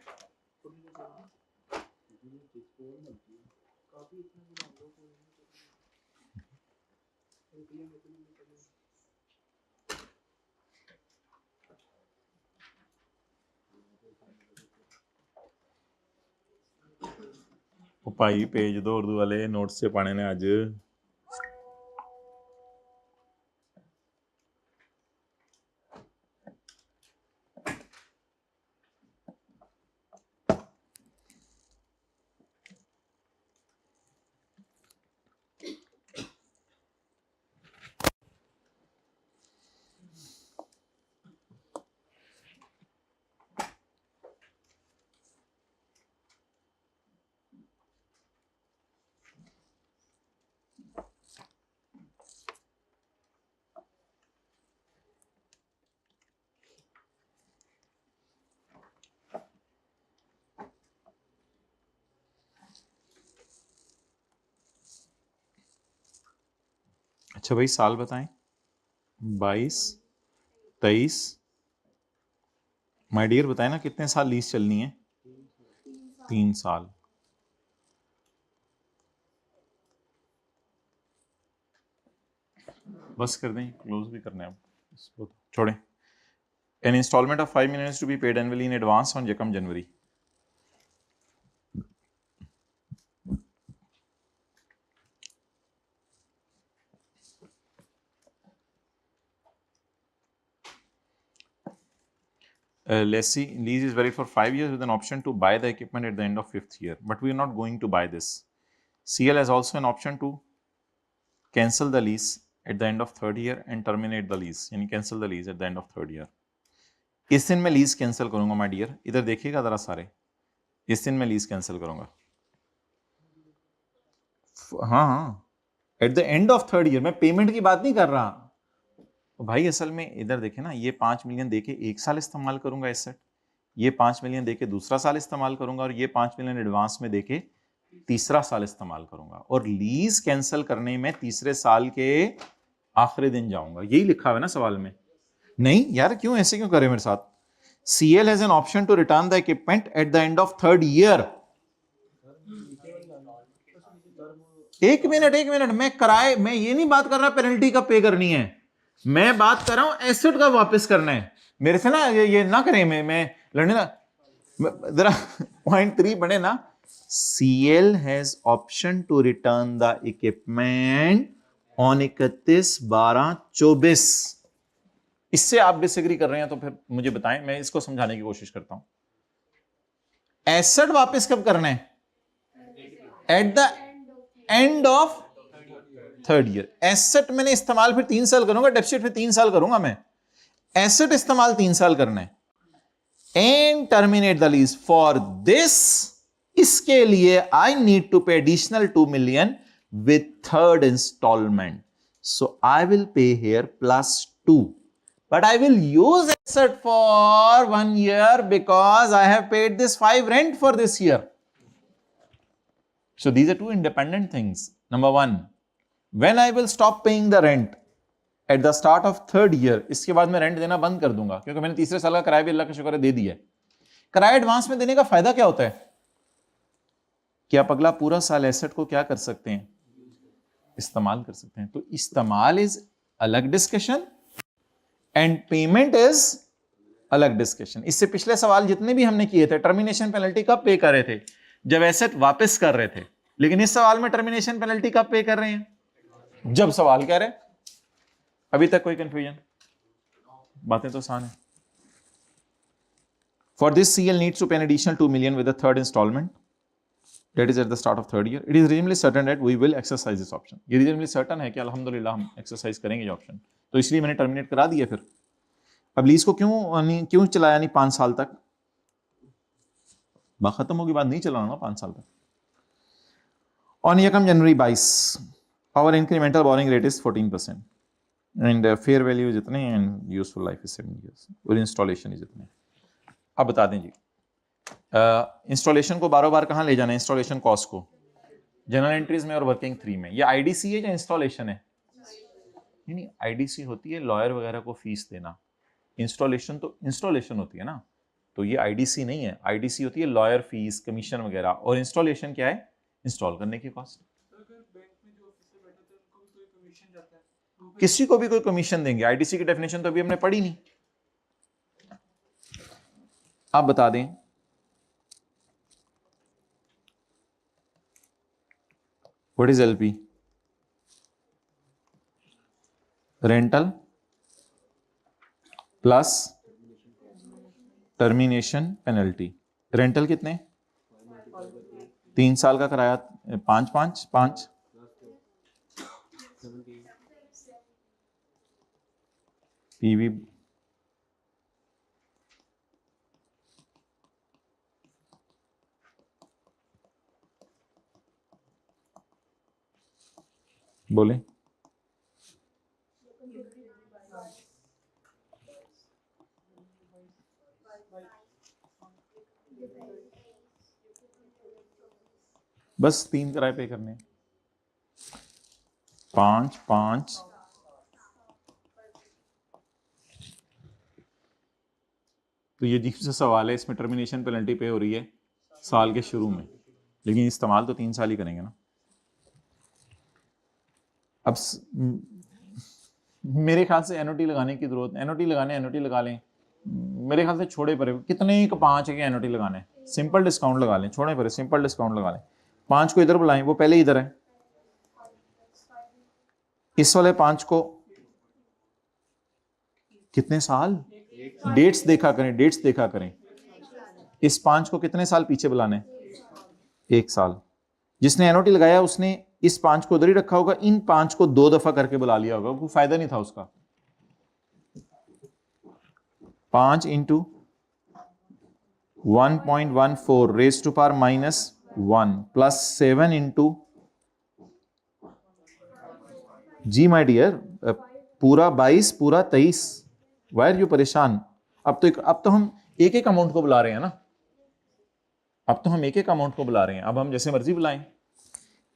ਉਹ ਭਾਈ ਭੇਜ ਦੋ ਉਰਦੂ ਵਾਲੇ, ਨੋਟਸ से पाने ने आज। अच्छा भाई साल बताएं, 22, 23, माय डियर बताएं ना कितने साल लीज चलनी है? 3 साल। बस कर दें, क्लोज भी करना है अब, इसको छोड़ें। An instalment of 5 million to be paid annually in advance on 1 January. Lessee lease is valid for 5 years with an option to buy the equipment at the end of 5th year, but we are not going to buy this. CL has also an option to cancel the lease at the end of 3rd year and terminate the lease, यानी cancel the lease at the end of 3rd year. इस दिन मैं lease cancel करूंगा my dear, इधर देखिएगा जरा सारे, इस दिन मैं लीज कैंसिल करूंगा। हाँ, eight the end of 3rd year, मैं पेमेंट की बात नहीं कर रहा। तो भाई असल में इधर देखे ना, ये 5 मिलियन देके 1 साल इस्तेमाल करूंगा एसेट, ये 5 मिलियन देके दूसरा साल इस्तेमाल करूंगा, और ये 5 मिलियन एडवांस में देके तीसरा साल इस्तेमाल करूंगा, और लीज कैंसिल करने में तीसरे साल के आखिरी दिन जाऊंगा। यही लिखा हुआ है ना सवाल में? नहीं यार, क्यों ऐसे क्यों करे मेरे साथ? CL has an option to return the equipment at the end of 3rd year. एक मिनट, मैं किराए, मैं ये नहीं बात कर रहा पेनल्टी कब पे करनी है, मैं बात कर रहा हूं एसेट का वापस करना है। मेरे से ना ये ना करें, मैं लड़ने ना, जरा पॉइंट 3 पढ़े ना। CL has option to return the equipment on 31/12/24। इससे आप डिसएग्री कर रहे हैं तो फिर मुझे बताएं, मैं इसको समझाने की कोशिश करता हूं। एसेट वापस कब करना है? Eight the end of 3rd year। Asset मैंने इस्तेमाल फिर 3 साल करूंगा, डेप्सिट फिर 3 साल करूंगा मैं, एसेट इस्तेमाल 3 साल करना है। And terminate the lease for this, इसके लिए I need to pay additional 2 million with 3rd installment, so I will pay here +2, but I will use asset for 1 year because I have paid this 5 rent for this year. So these are two independent things. Number 1, when I will stop paying the rent at the start of 3rd year, इसके बाद मैं rent देना बंद कर दूंगा, क्योंकि मैंने तीसरे साल का किराया भी अल्लाह का शुक्र है दे दिया है। किराया एडवांस में देने का फायदा क्या होता है कि आप अगला पूरा साल एसेट को क्या कर सकते हैं? इस्तेमाल कर सकते हैं। तो इस्तेमाल इज अलग डिस्कशन एंड पेमेंट इज अलग डिस्कशन। इससे पिछले सवाल जितने भी हमने किए थे, टर्मिनेशन पेनल्टी कब पे कर रहे थे? जब एसेट वापस कर रहे थे। लेकिन इस सवाल में टर्मिनेशन पेनल्टी कब पे कर रहे हैं? जब सवाल कह रहे। अभी तक कोई कंफ्यूजन? बातें तो आसान है। For this, CL needs to pay an additional 2 million with the 3rd installment. That is at the start of 3rd year. It is reasonably certain that we will exercise this option. ये reasonably certain है कि अल्हम्दुलिल्लाह हम exercise करेंगे ये option, तो इसलिए मैंने टर्मिनेट करा दिया। फिर अब लीज को क्यों चलाया नहीं 5 साल तक? बात खत्म होगी, बाद नहीं चलाना ना 5 साल तक। On 1 January 22, our incremental borrowing rate is 14% and fair value is इतने and useful life is 7 years और installation is इतने। अब बता दें जी, इंस्टॉलेशन को बार बार कहां ले जाना है? इंस्टॉलेशन कॉस्ट को जनरल एंट्रीज में और वर्किंग 3 में। ये आईडीसी है या इंस्टॉलेशन है? नहीं, आईडीसी होती है लॉयर वगैरह को फीस देना, इंस्टॉलेशन तो इंस्टॉलेशन होती है ना, तो ये आईडीसी नहीं है। आईडीसी होती है लॉयर फीस, कमीशन वगैरह, और इंस्टॉलेशन क्या है? इंस्टॉल करने की कॉस्ट। किसी को भी कोई कमीशन देंगे, आईडीसी की डेफिनेशन तो अभी हमने पढ़ी नहीं। आप बता दें what is LP? Rental plus termination penalty. Rental कितने? 3 साल का किराया, 5 पीवी बोले। बस 3 किराए पे करने, 5, 5, तो ये अजीब सा सवाल है, इसमें टर्मिनेशन पेनल्टी पे हो रही है साल के शुरू में, लेकिन इस्तेमाल तो 3 साल ही करेंगे ना। अब मेरे ख्याल से एनओटी लगाने की जरूरत, एनओटी लगा लें, मेरे ख्याल से छोड़े परे कितने का 5 है कि एनओटी लगाने, सिंपल डिस्काउंट लगा लें, छोड़े परे सिंपल डिस्काउंट लगा लें। 5 को इधर बुलाएं, वो पहले इधर है, इस वाले 5 को कितने साल, डेट्स देखा करें, डेट्स देखा करें। इस 5 को कितने साल पीछे बुलाने, 1 साल। जिसने एनओटी लगाया उसने इस 5 को उधर ही रखा होगा, इन 5 को 2 दफा करके बुला लिया होगा, कोई फायदा नहीं था उसका। 5 into 1.14 raise to power -1 plus 7 into, जी माय डियर, पूरा 22 पूरा 23, वाई आर यू परेशान। अब तो हम एक एक अमाउंट को बुला रहे हैं ना, अब तो हम एक एक अमाउंट को बुला रहे हैं, अब हम जैसे मर्जी बुलाएं।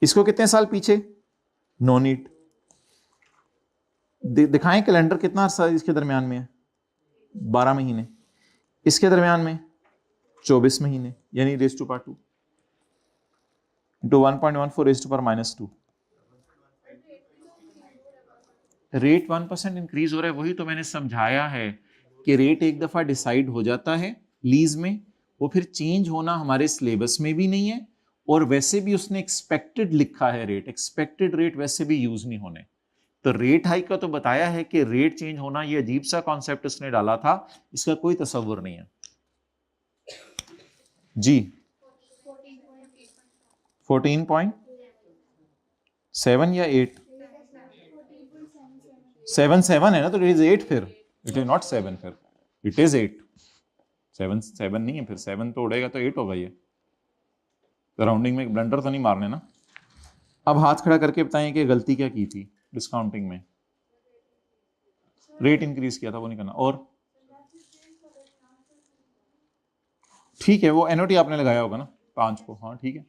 इसको कितने साल पीछे, नो नीड। दिखाएं कैलेंडर कितना अर्सा इसके दरमियान में है, 12 महीने, इसके दरमियान में 24 महीने, यानी raise to power 2 into 1.14 raise to power -2। Rate 1% increase हो रहा है, वही तो मैंने समझाया है कि रेट एक दफा डिसाइड हो जाता है लीज में, वो फिर चेंज होना हमारे सिलेबस में भी नहीं है, और वैसे भी उसने एक्सपेक्टेड लिखा है रेट, एक्सपेक्टेड रेट वैसे भी यूज नहीं होने। तो रेट हाइक का तो बताया है कि रेट चेंज होना, ये अजीब सा कॉन्सेप्ट उसने डाला था, इसका कोई तसव्वुर नहीं है जी। 14.7 या 8, 7 है ना, तो इट इज 8, फिर इट इज नॉट 7, फिर इट इज 8। 7 नहीं है, फिर 7 तो उड़ेगा तो 8 होगा। ये राउंडिंग में ब्लंडर तो नहीं मारने ना। अब हाथ खड़ा करके बताएं कि गलती क्या की थी डिस्काउंटिंग में, रेट इंक्रीज किया था वो नहीं करना, और ठीक है वो एनओटी आपने लगाया होगा ना 5 को, हाँ ठीक है।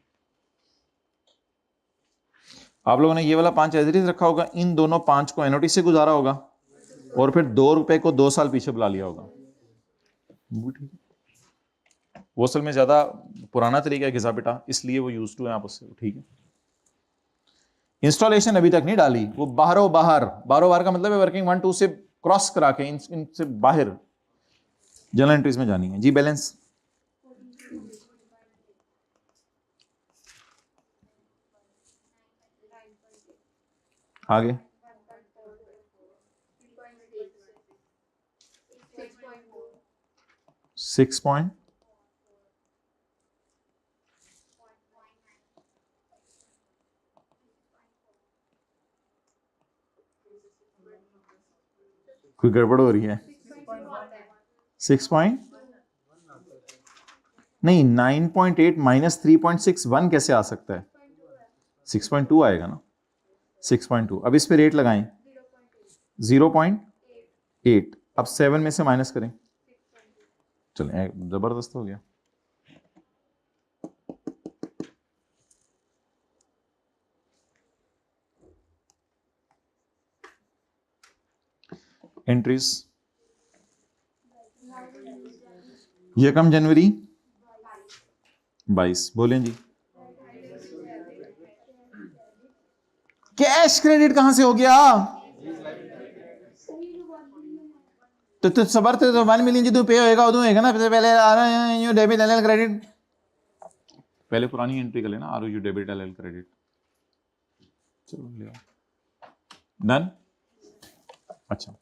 आप लोगों ने ये वाला 5 एज इट इज रखा होगा, इन दोनों 5 को एनओटी से गुजारा होगा, और फिर 2 रुपए को 2 साल पीछे बुला लिया होगा। वो असल में ज्यादा पुराना तरीका है घिसा पिटा, इसलिए वो यूज टू है आप उससे, ठीक है। इंस्टॉलेशन अभी तक नहीं डाली, वो बाहर बाहर का मतलब है वर्किंग 1 2 से क्रॉस करा के इनसे बाहर जनरल एंट्रीज में जानी है जी। बैलेंस आगे 6 पॉइंट, कोई गड़बड़ हो रही है। 6 पॉइंट नहीं, 9.8 माइनस 3.61 कैसे आ सकता है, 6.2 आएगा ना, 6.2। अब इस पे रेट लगाएं 0.8, अब 7 में से माइनस करें, चलें जबरदस्त हो गया। एंट्रीज, यकम जनवरी 22, बोलें जी। कैश क्रेडिट कहां से हो गया, तो सबर थे तो 1 मिलियन जो पे होएगा उदू होएगा ना, पहले आ रहा है डेबिट एलएल क्रेडिट, पहले पुरानी एंट्री कर लेना, are you debit LL credit, चलो ले डन। अच्छा,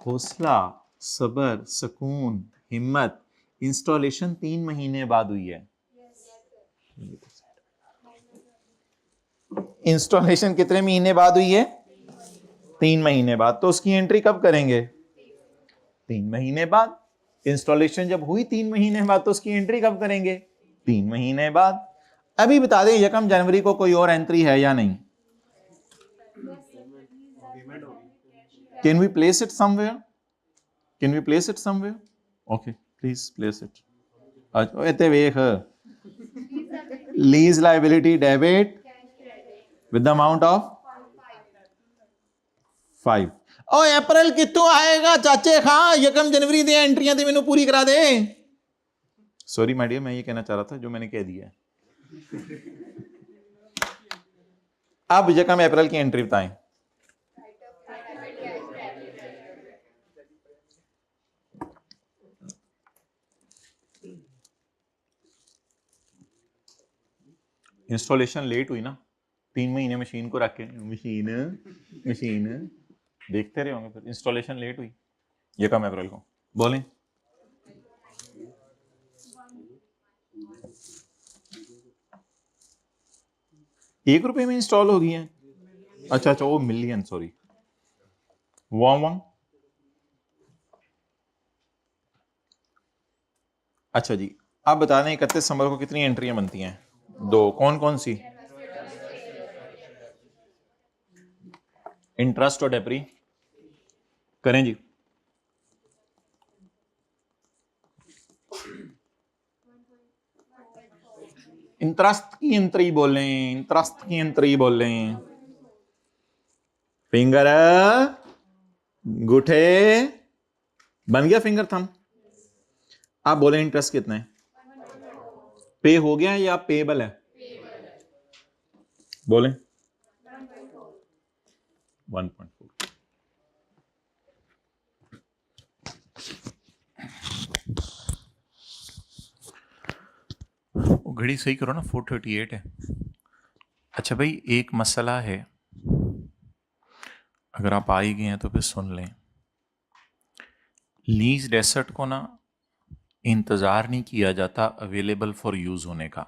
हौसला, सबर, सुकून, हिम्मत, इंस्टॉलेशन 3 महीने बाद हुई है। इंस्टॉलेशन कितने महीने बाद हुई है, 3 महीने बाद, तो उसकी एंट्री कब करेंगे, 3 महीने बाद। इंस्टॉलेशन जब हुई 3 महीने बाद, तो उसकी एंट्री कब करेंगे, 3 महीने बाद। अभी बता दें यकम जनवरी को कोई और एंट्री है या नहीं, can we place it somewhere, can we place it somewhere, okay please place it. एते वेख, lease liability debit with the amount of 5। ओ अप्रैल कितों आएगा चाचे खां, 1 जनवरी दे एंट्रियां ते मैनू पूरी करा दे। सॉरी माय डियर, मैं ये कहना चाह रहा था जो मैंने कह दिया है। अब 1 अप्रैल की एंट्री बताएं। इंस्टॉलेशन लेट हुई ना, 3 महीने मशीन को रख के, मशीन देखते रहे होंगे, फिर इंस्टॉलेशन लेट हुई 1 अप्रैल को। बोलें 1 रुपए में इंस्टॉल हो गई है। अच्छा अच्छा, वो मिलियन, सॉरी। वाह, अच्छा जी, आप बता दें 31 दिसंबर को कितनी एंट्रियां बनती हैं? 2। कौन कौन सी? इंटरेस्ट और डेप्री। करें जी। इंटरेस्ट की एंट्री बोलें, इंटरेस्ट की एंट्री बोलें। फिंगर अंगूठे बन गया, फिंगर थंब। आप बोले इंटरेस्ट कितना है? पे हो गया या पेबल है? बोले 1.4। घड़ी सही करो ना, 4:38 है। अच्छा भाई, एक मसला है, अगर आप आ ही गए हैं तो फिर सुन लें। लीज्ड एसेट को ना इंतज़ार नहीं किया जाता अवेलेबल फॉर यूज़ होने का।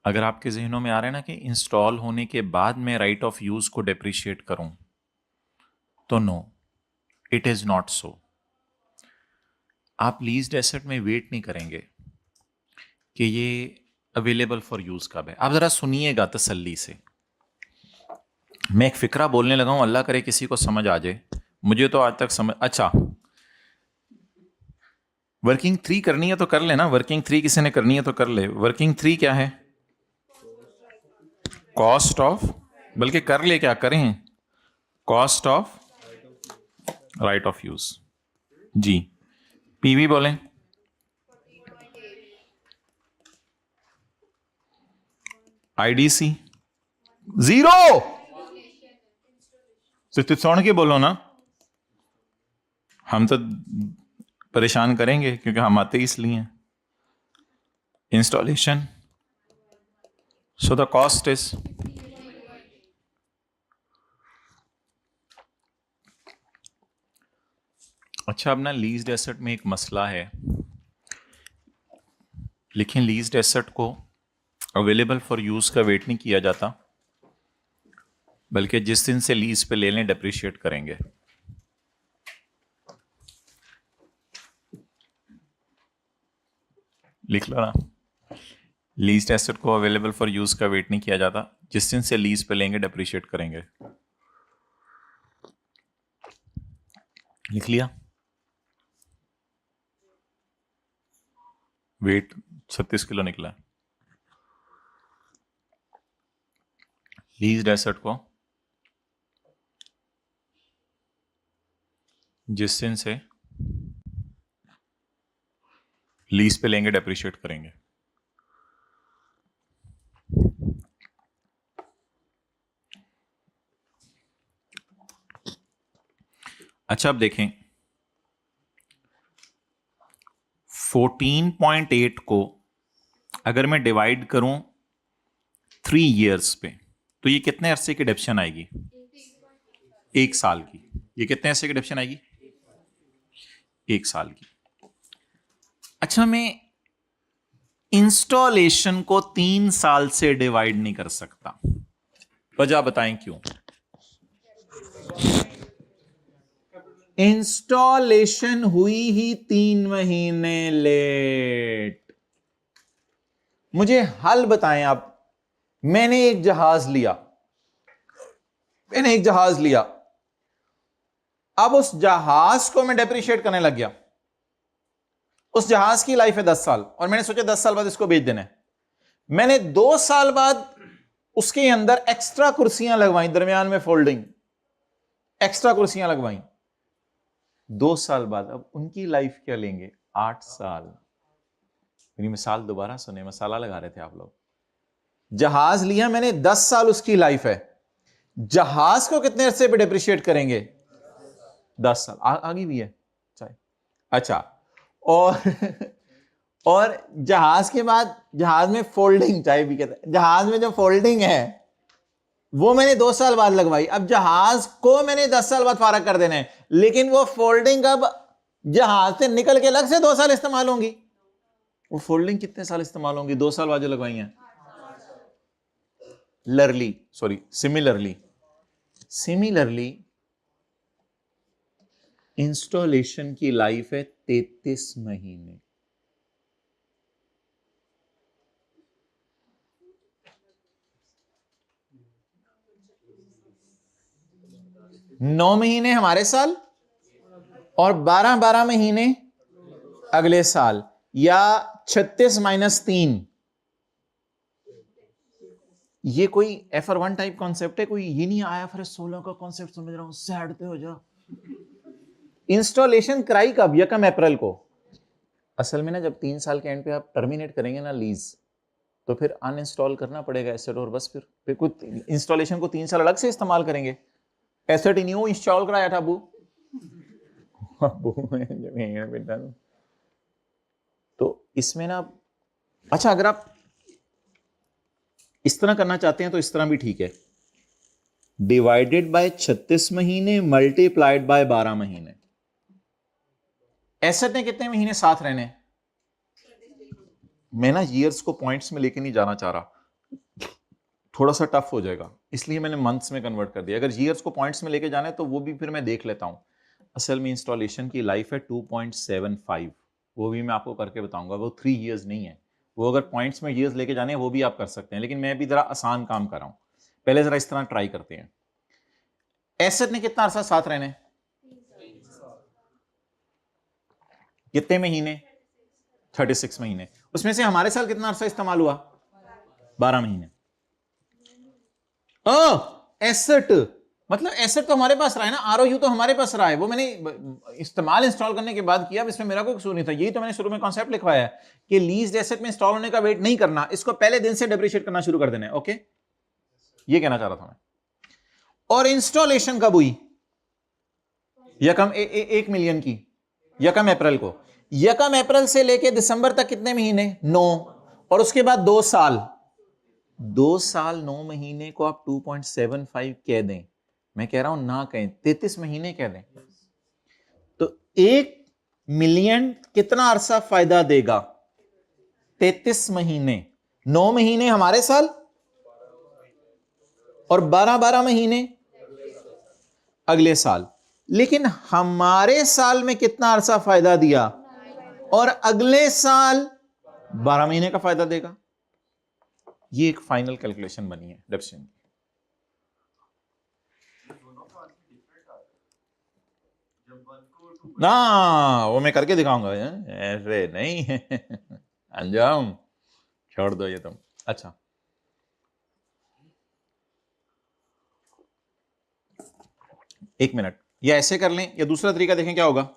अगर आपके जहनों में आ रहा है ना कि इंस्टॉल होने के बाद मैं राइट ऑफ यूज़ को डेप्रिशिएट करूं, तो no, it is not so. आप लीज्ड एसेट में वेट नहीं करेंगे कि ये अवेलेबल फॉर यूज़ कब है। आप ज़रा सुनिएगा तसल्ली से। मैं एक फ़िक्रा बोलने लगा हूं, अल्लाह करे किसी को समझ आ जाए। मुझे तो आज तक समझ। अच्छा, वर्किंग 3 करनी है तो कर लेना। वर्किंग 3 किसी ने करनी है तो कर ले। वर्किंग 3 क्या है? कॉस्ट ऑफ, बल्कि कर ले, क्या करें, cost of right of use. जी, पीवी बोलें। आईडीसी 0। तो सुन के बोलो ना, हम तो परेशान करेंगे क्योंकि हम आते ही इसलिए हैं। Installation, so the cost is, अच्छा अब ना लीज्ड एसेट में एक मसला है। लेकिन लीज्ड एसेट को अवेलेबल फॉर यूज का वेट नहीं किया जाता, बल्कि जिस दिन से लीज पे ले लें डेप्रिशिएट करेंगे। लिख लो ना, लीज्ड एसेट को अवेलेबल फॉर यूज का वेट नहीं किया जाता, जिस दिन से लीज पे लेंगे डेप्रिशिएट करेंगे। लिख लिया? वेट 36 किलो निकला। लीज्ड एसेट को जिस दिन से लीज पे लेंगे डेप्रिशिएट करेंगे। अच्छा अब देखें, 14.8 को अगर मैं डिवाइड करूं 3 ईयर्स पे, तो ये कितने अरसे की डिडक्शन आएगी? 1 साल की। ये कितने अरसे की डिडक्शन आएगी? 1 साल की। अच्छा, मैं इंस्टॉलेशन को 3 साल से डिवाइड नहीं कर सकता। वजह बताएं क्यों? इंस्टॉलेशन हुई ही 3 महीने लेट। मुझे हल बताएं आप। मैंने एक जहाज लिया, अब उस जहाज को मैं डेप्रिशिएट करने लग गया। उस जहाज की लाइफ है 10 साल, और मैंने सोचा 10 साल बाद इसको बेच देना है। मैंने 2 साल बाद उसके अंदर एक्स्ट्रा कुर्सियां लगवाई, दरमियान में फोल्डिंग। एक्स्ट्रा कुर्सियां लगवाई, 2 साल बाद अब उनकी लाइफ क्या लेंगे, 8 साल। मेरी मिसाल दोबारा सुने, मसाला लगा रहे थे आप लोग। जहाज लिया मैंने, 10 साल उसकी लाइफ है, जहाज को कितने अरसे पे डिप्रिशिएट करेंगे, 10 साल। आगे भी है चाहे, अच्छा। और और जहाज के बाद, जहाज में फोल्डिंग, चाहे भी कहते हैं, जहाज में जो फोल्डिंग है वो मैंने 2 साल बाद लगवाई। अब जहाज को मैंने 10 साल बाद फारग कर देना है, लेकिन वो फोल्डिंग अब जहाज से निकल के अलग से 2 साल इस्तेमाल होंगी। वो फोल्डिंग कितने साल इस्तेमाल होंगी, 2 साल बाद जो लगवाई हैं। सिमिलरली इंस्टॉलेशन की लाइफ है 33 महीने। नौ महीने हमारे साल और 12 महीने अगले साल, या 36 माइनस 3। ये कोई FR1 टाइप कॉन्सेप्ट है, कोई ये नहीं आया फिर 16 का कॉन्सेप्ट समझ रहा हूं, सैड पे हो जा। इंस्टॉलेशन कराई कब, 1 अप्रैल को। असल में ना जब 3 साल के एंड पे आप टर्मिनेट करेंगे ना लीज, तो फिर अनइंस्टॉल करना पड़ेगा एसेट, और बस फिर कुछ इंस्टॉलेशन को 3 साल अलग से इस्तेमाल करेंगे। एसेट न्यू इंस्टॉल कराया था अबू बेटा। तो इसमें ना, अच्छा अगर आप इस तरह करना चाहते हैं तो इस तरह भी ठीक है, डिवाइडेड बाय 36 महीने मल्टीप्लाइड बाय 12 महीने। एसेट ने कितने महीने साथ रहने, मैं ना ईयर्स को पॉइंट्स में लेके नहीं जाना चाह रहा, थोड़ा सा टफ हो जाएगा, इसलिए मैंने मंथ्स में कन्वर्ट कर दिया। अगर ईयर्स को पॉइंट्स में लेके जाना है तो वो भी फिर मैं देख लेता हूं। असल में इंस्टॉलेशन की लाइफ है 2.75, वो भी मैं आपको करके बताऊंगा, वो 3 इयर्स नहीं है। वो अगर पॉइंट्स में ईयर्स लेके जाने हैं वो भी आप कर सकते हैं, लेकिन मैं भी जरा आसान काम कर रहा हूं। पहले जरा इस तरह ट्राई करते हैं। एसेट ने कितना अरसा साथ रहने, कितने महीने, 36 महीने। उसमें से हमारे साल कितना अरसा इस्तेमाल हुआ, 12 महीने। एसेट मतलब एसेट तो हमारे पास रहा है ना, ROU तो हमारे पास रहा है, वो मैंने इस्तेमाल इंस्टॉल करने के बाद किया, इसमें मेरा कोई कसूर नहीं था। यही तो मैंने शुरू में कॉन्सेप्ट लिखवाया है कि लीज्ड एसेट में इंस्टॉल होने का वेट नहीं करना, इसको पहले दिन से डेप्रिशिएट करना शुरू कर देना है। ओके, ये कहना चाह रहा था मैं। और इंस्टॉलेशन कब हुई, 1 मिलियन की 1 अप्रैल को। 1 अप्रैल से लेके दिसंबर तक कितने महीने, 9, और उसके बाद 2 साल। 2 साल 9 महीने को आप 2.75 कह दें, मैं कह रहा हूं ना कहें, 33 महीने कह दें, तो 1 मिलियन कितना अरसा फायदा देगा, 33 महीने। 9 महीने हमारे साल और 12 महीने अगले साल। लेकिन हमारे साल में कितना अरसा फायदा दिया, और अगले साल 12 महीने का फायदा देगा। ये एक फाइनल कैलकुलेशन बनी है डेप्रिसिएशन की। ना वो मैं करके दिखाऊंगा, ऐसे नहीं अंजाम छोड़ दो ये तुम। अच्छा, एक मिनट, या ऐसे कर लें, या दूसरा तरीका देखें क्या होगा।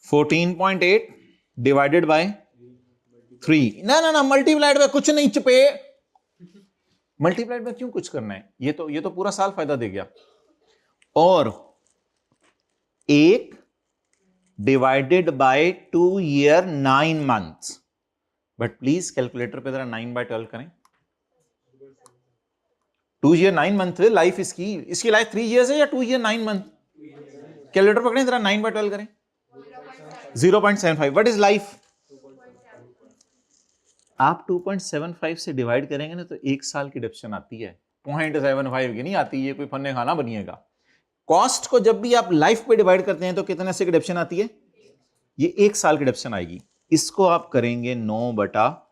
14.8 डिवाइडेड बाय 3, ना मल्टीप्लाइड बाय कुछ नहीं, चुपे, मल्टीप्लाइड बाय क्यों कुछ करना है, ये तो पूरा साल फायदा दे गया। और 1 divided by 2 year 9 months, but please calculator पे जरा 9/12 करें। 2 ईयर 9 मंथ लाइफ इसकी लाइफ 3 ईयर्स है या 2 ईयर 9 मंथ। कैलकुलेटर पकड़ें जरा, 9/12 करें, 0.75। व्हाट इज लाइफ, आप 2.75 से डिवाइड करेंगे ना तो 1 साल की डिडक्शन आती है, 0.75 की नहीं आती, ये कोई फन्ने खाना बनिएगा। कॉस्ट को जब भी आप लाइफ पे डिवाइड करते हैं तो कितने से की डिडक्शन आती है, ये 1 साल की डिडक्शन आएगी। इसको आप करेंगे 9/12।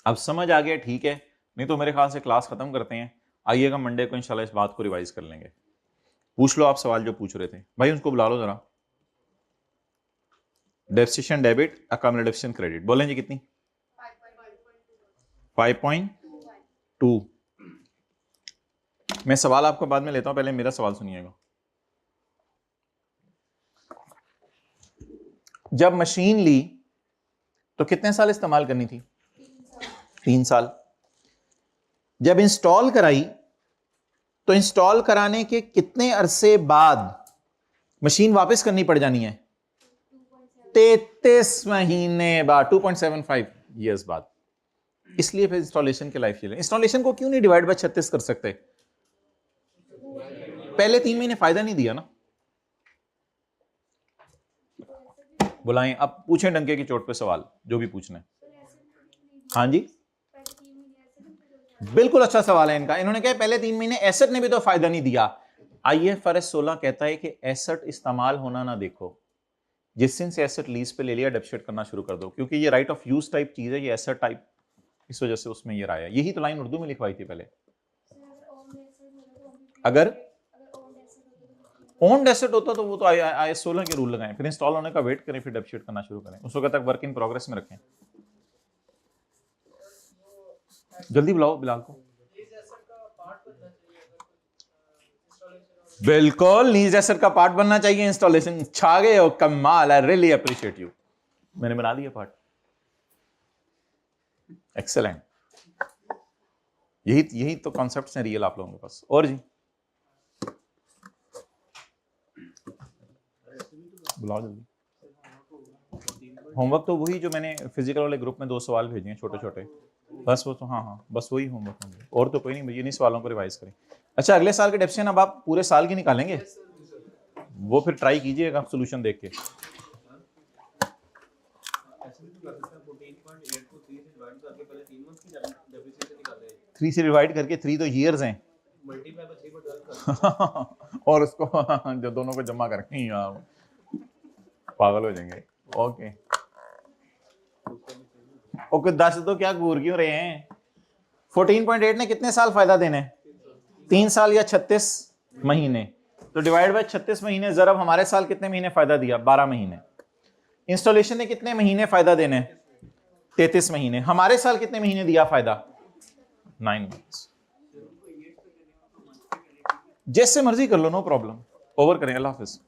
अब समझ आ गया, ठीक है, नहीं तो मेरे ख्याल से क्लास खत्म करते हैं। आइएगा मंडे को इंशाल्लाह इस बात को रिवाइज कर लेंगे। पूछ लो आप सवाल जो पूछ रहे थे भाई, उनको बुला लो जरा। डेप्रिसिएशन डेबिट, अकाउमुलेटेड डेप्रिसिएशन क्रेडिट, बोलें जी कितनी, 5.2। मैं सवाल आपको बाद में लेता हूं, पहले मेरा सवाल सुनिएगा। जब मशीन ली तो कितने साल इस्तेमाल करनी थी? 3 साल। जब इंस्टॉल कराई तो इंस्टॉल कराने के कितने अरसे बाद मशीन वापस करनी पड़ जानी है? 33 महीने बाद, 2.75 ईयर्स बाद। इसलिए फिर इंस्टॉलेशन के लाइफ चले। इंस्टॉलेशन को क्यों नहीं डिवाइड बाय 36 कर सकते? पहले 3 महीने फायदा नहीं दिया ना। बुलाएं, अब पूछें डंके की चोट पे सवाल, जो भी पूछना है। हाँ जी, बिल्कुल अच्छा सवाल है इनका। इन्होंने कहा पहले 3 महीने एसेट ने भी तो फायदा नहीं दिया। IFRS 16 कहता है कि एसेट इस्तेमाल होना ना देखो, जिस दिन से एसेट लीज पे ले लिया डेप्रिशिएट करना शुरू कर दो, क्योंकि ये राइट ऑफ यूज टाइप चीज है, ये एसेट टाइप, इस वजह से उसमें ये आया। यही तो लाइन उर्दू में लिखवाई थी पहले। अगर ओन्ड एसेट होता तो वो तो IAS 16 के रूल लगाएं, फिर इंस्टॉल होने का वेट करें, फिर डेप्रिशिएट करना शुरू करें, उस वक्त तक वर्क इन प्रोग्रेस में रखें। जल्दी बुलाओ बिलाल को। बिल्कुल लीज एसेट का पार्ट बनना चाहिए इंस्टॉलेशन। छा गए हो, कमाल, आई रियली अप्रिशिएट यू। मैंने बना दिया पार्ट, एक्सेलेंट। यही तो कॉन्सेप्ट्स हैं रियल आप लोगों के पास। और जी बुलाओ जल्दी। होमवर्क तो वही जो मैंने फिजिकल वाले ग्रुप में 2 सवाल भेजे हैं छोटे छोटे, बस वो तो हाँ बस वही होमवर्क होंगे, और तो कोई नहीं। इन्हीं सवालों को रिवाइज करें। अच्छा, अगले साल के डेप्सियन अब आप पूरे साल की निकालेंगे, वो फिर ट्राई कीजिएगा सोल्यूशन देख के। 3 से डिवाइड करके, 3 तो ईयर्स हैं और उसको जो दोनों को जमा करके यार पागल हो जाएंगे। ओके 10 तो क्या घूर क्यों रहे हैं? 14.8 ने कितने साल फायदा देने? 3 साल या 36 महीने। तो डिवाइड बाय 36 महीने, जरा हमारे साल कितने महीने फायदा दिया? 12 महीने। इंस्टॉलेशन ने कितने महीने फायदा देने? 33 महीने। हमारे साल कितने महीने दिया फायदा? 9 मंथ्स। जैसे मर्जी कर लो, नो प्रॉब्लम। ओवर करें। अल्लाह हाफिज।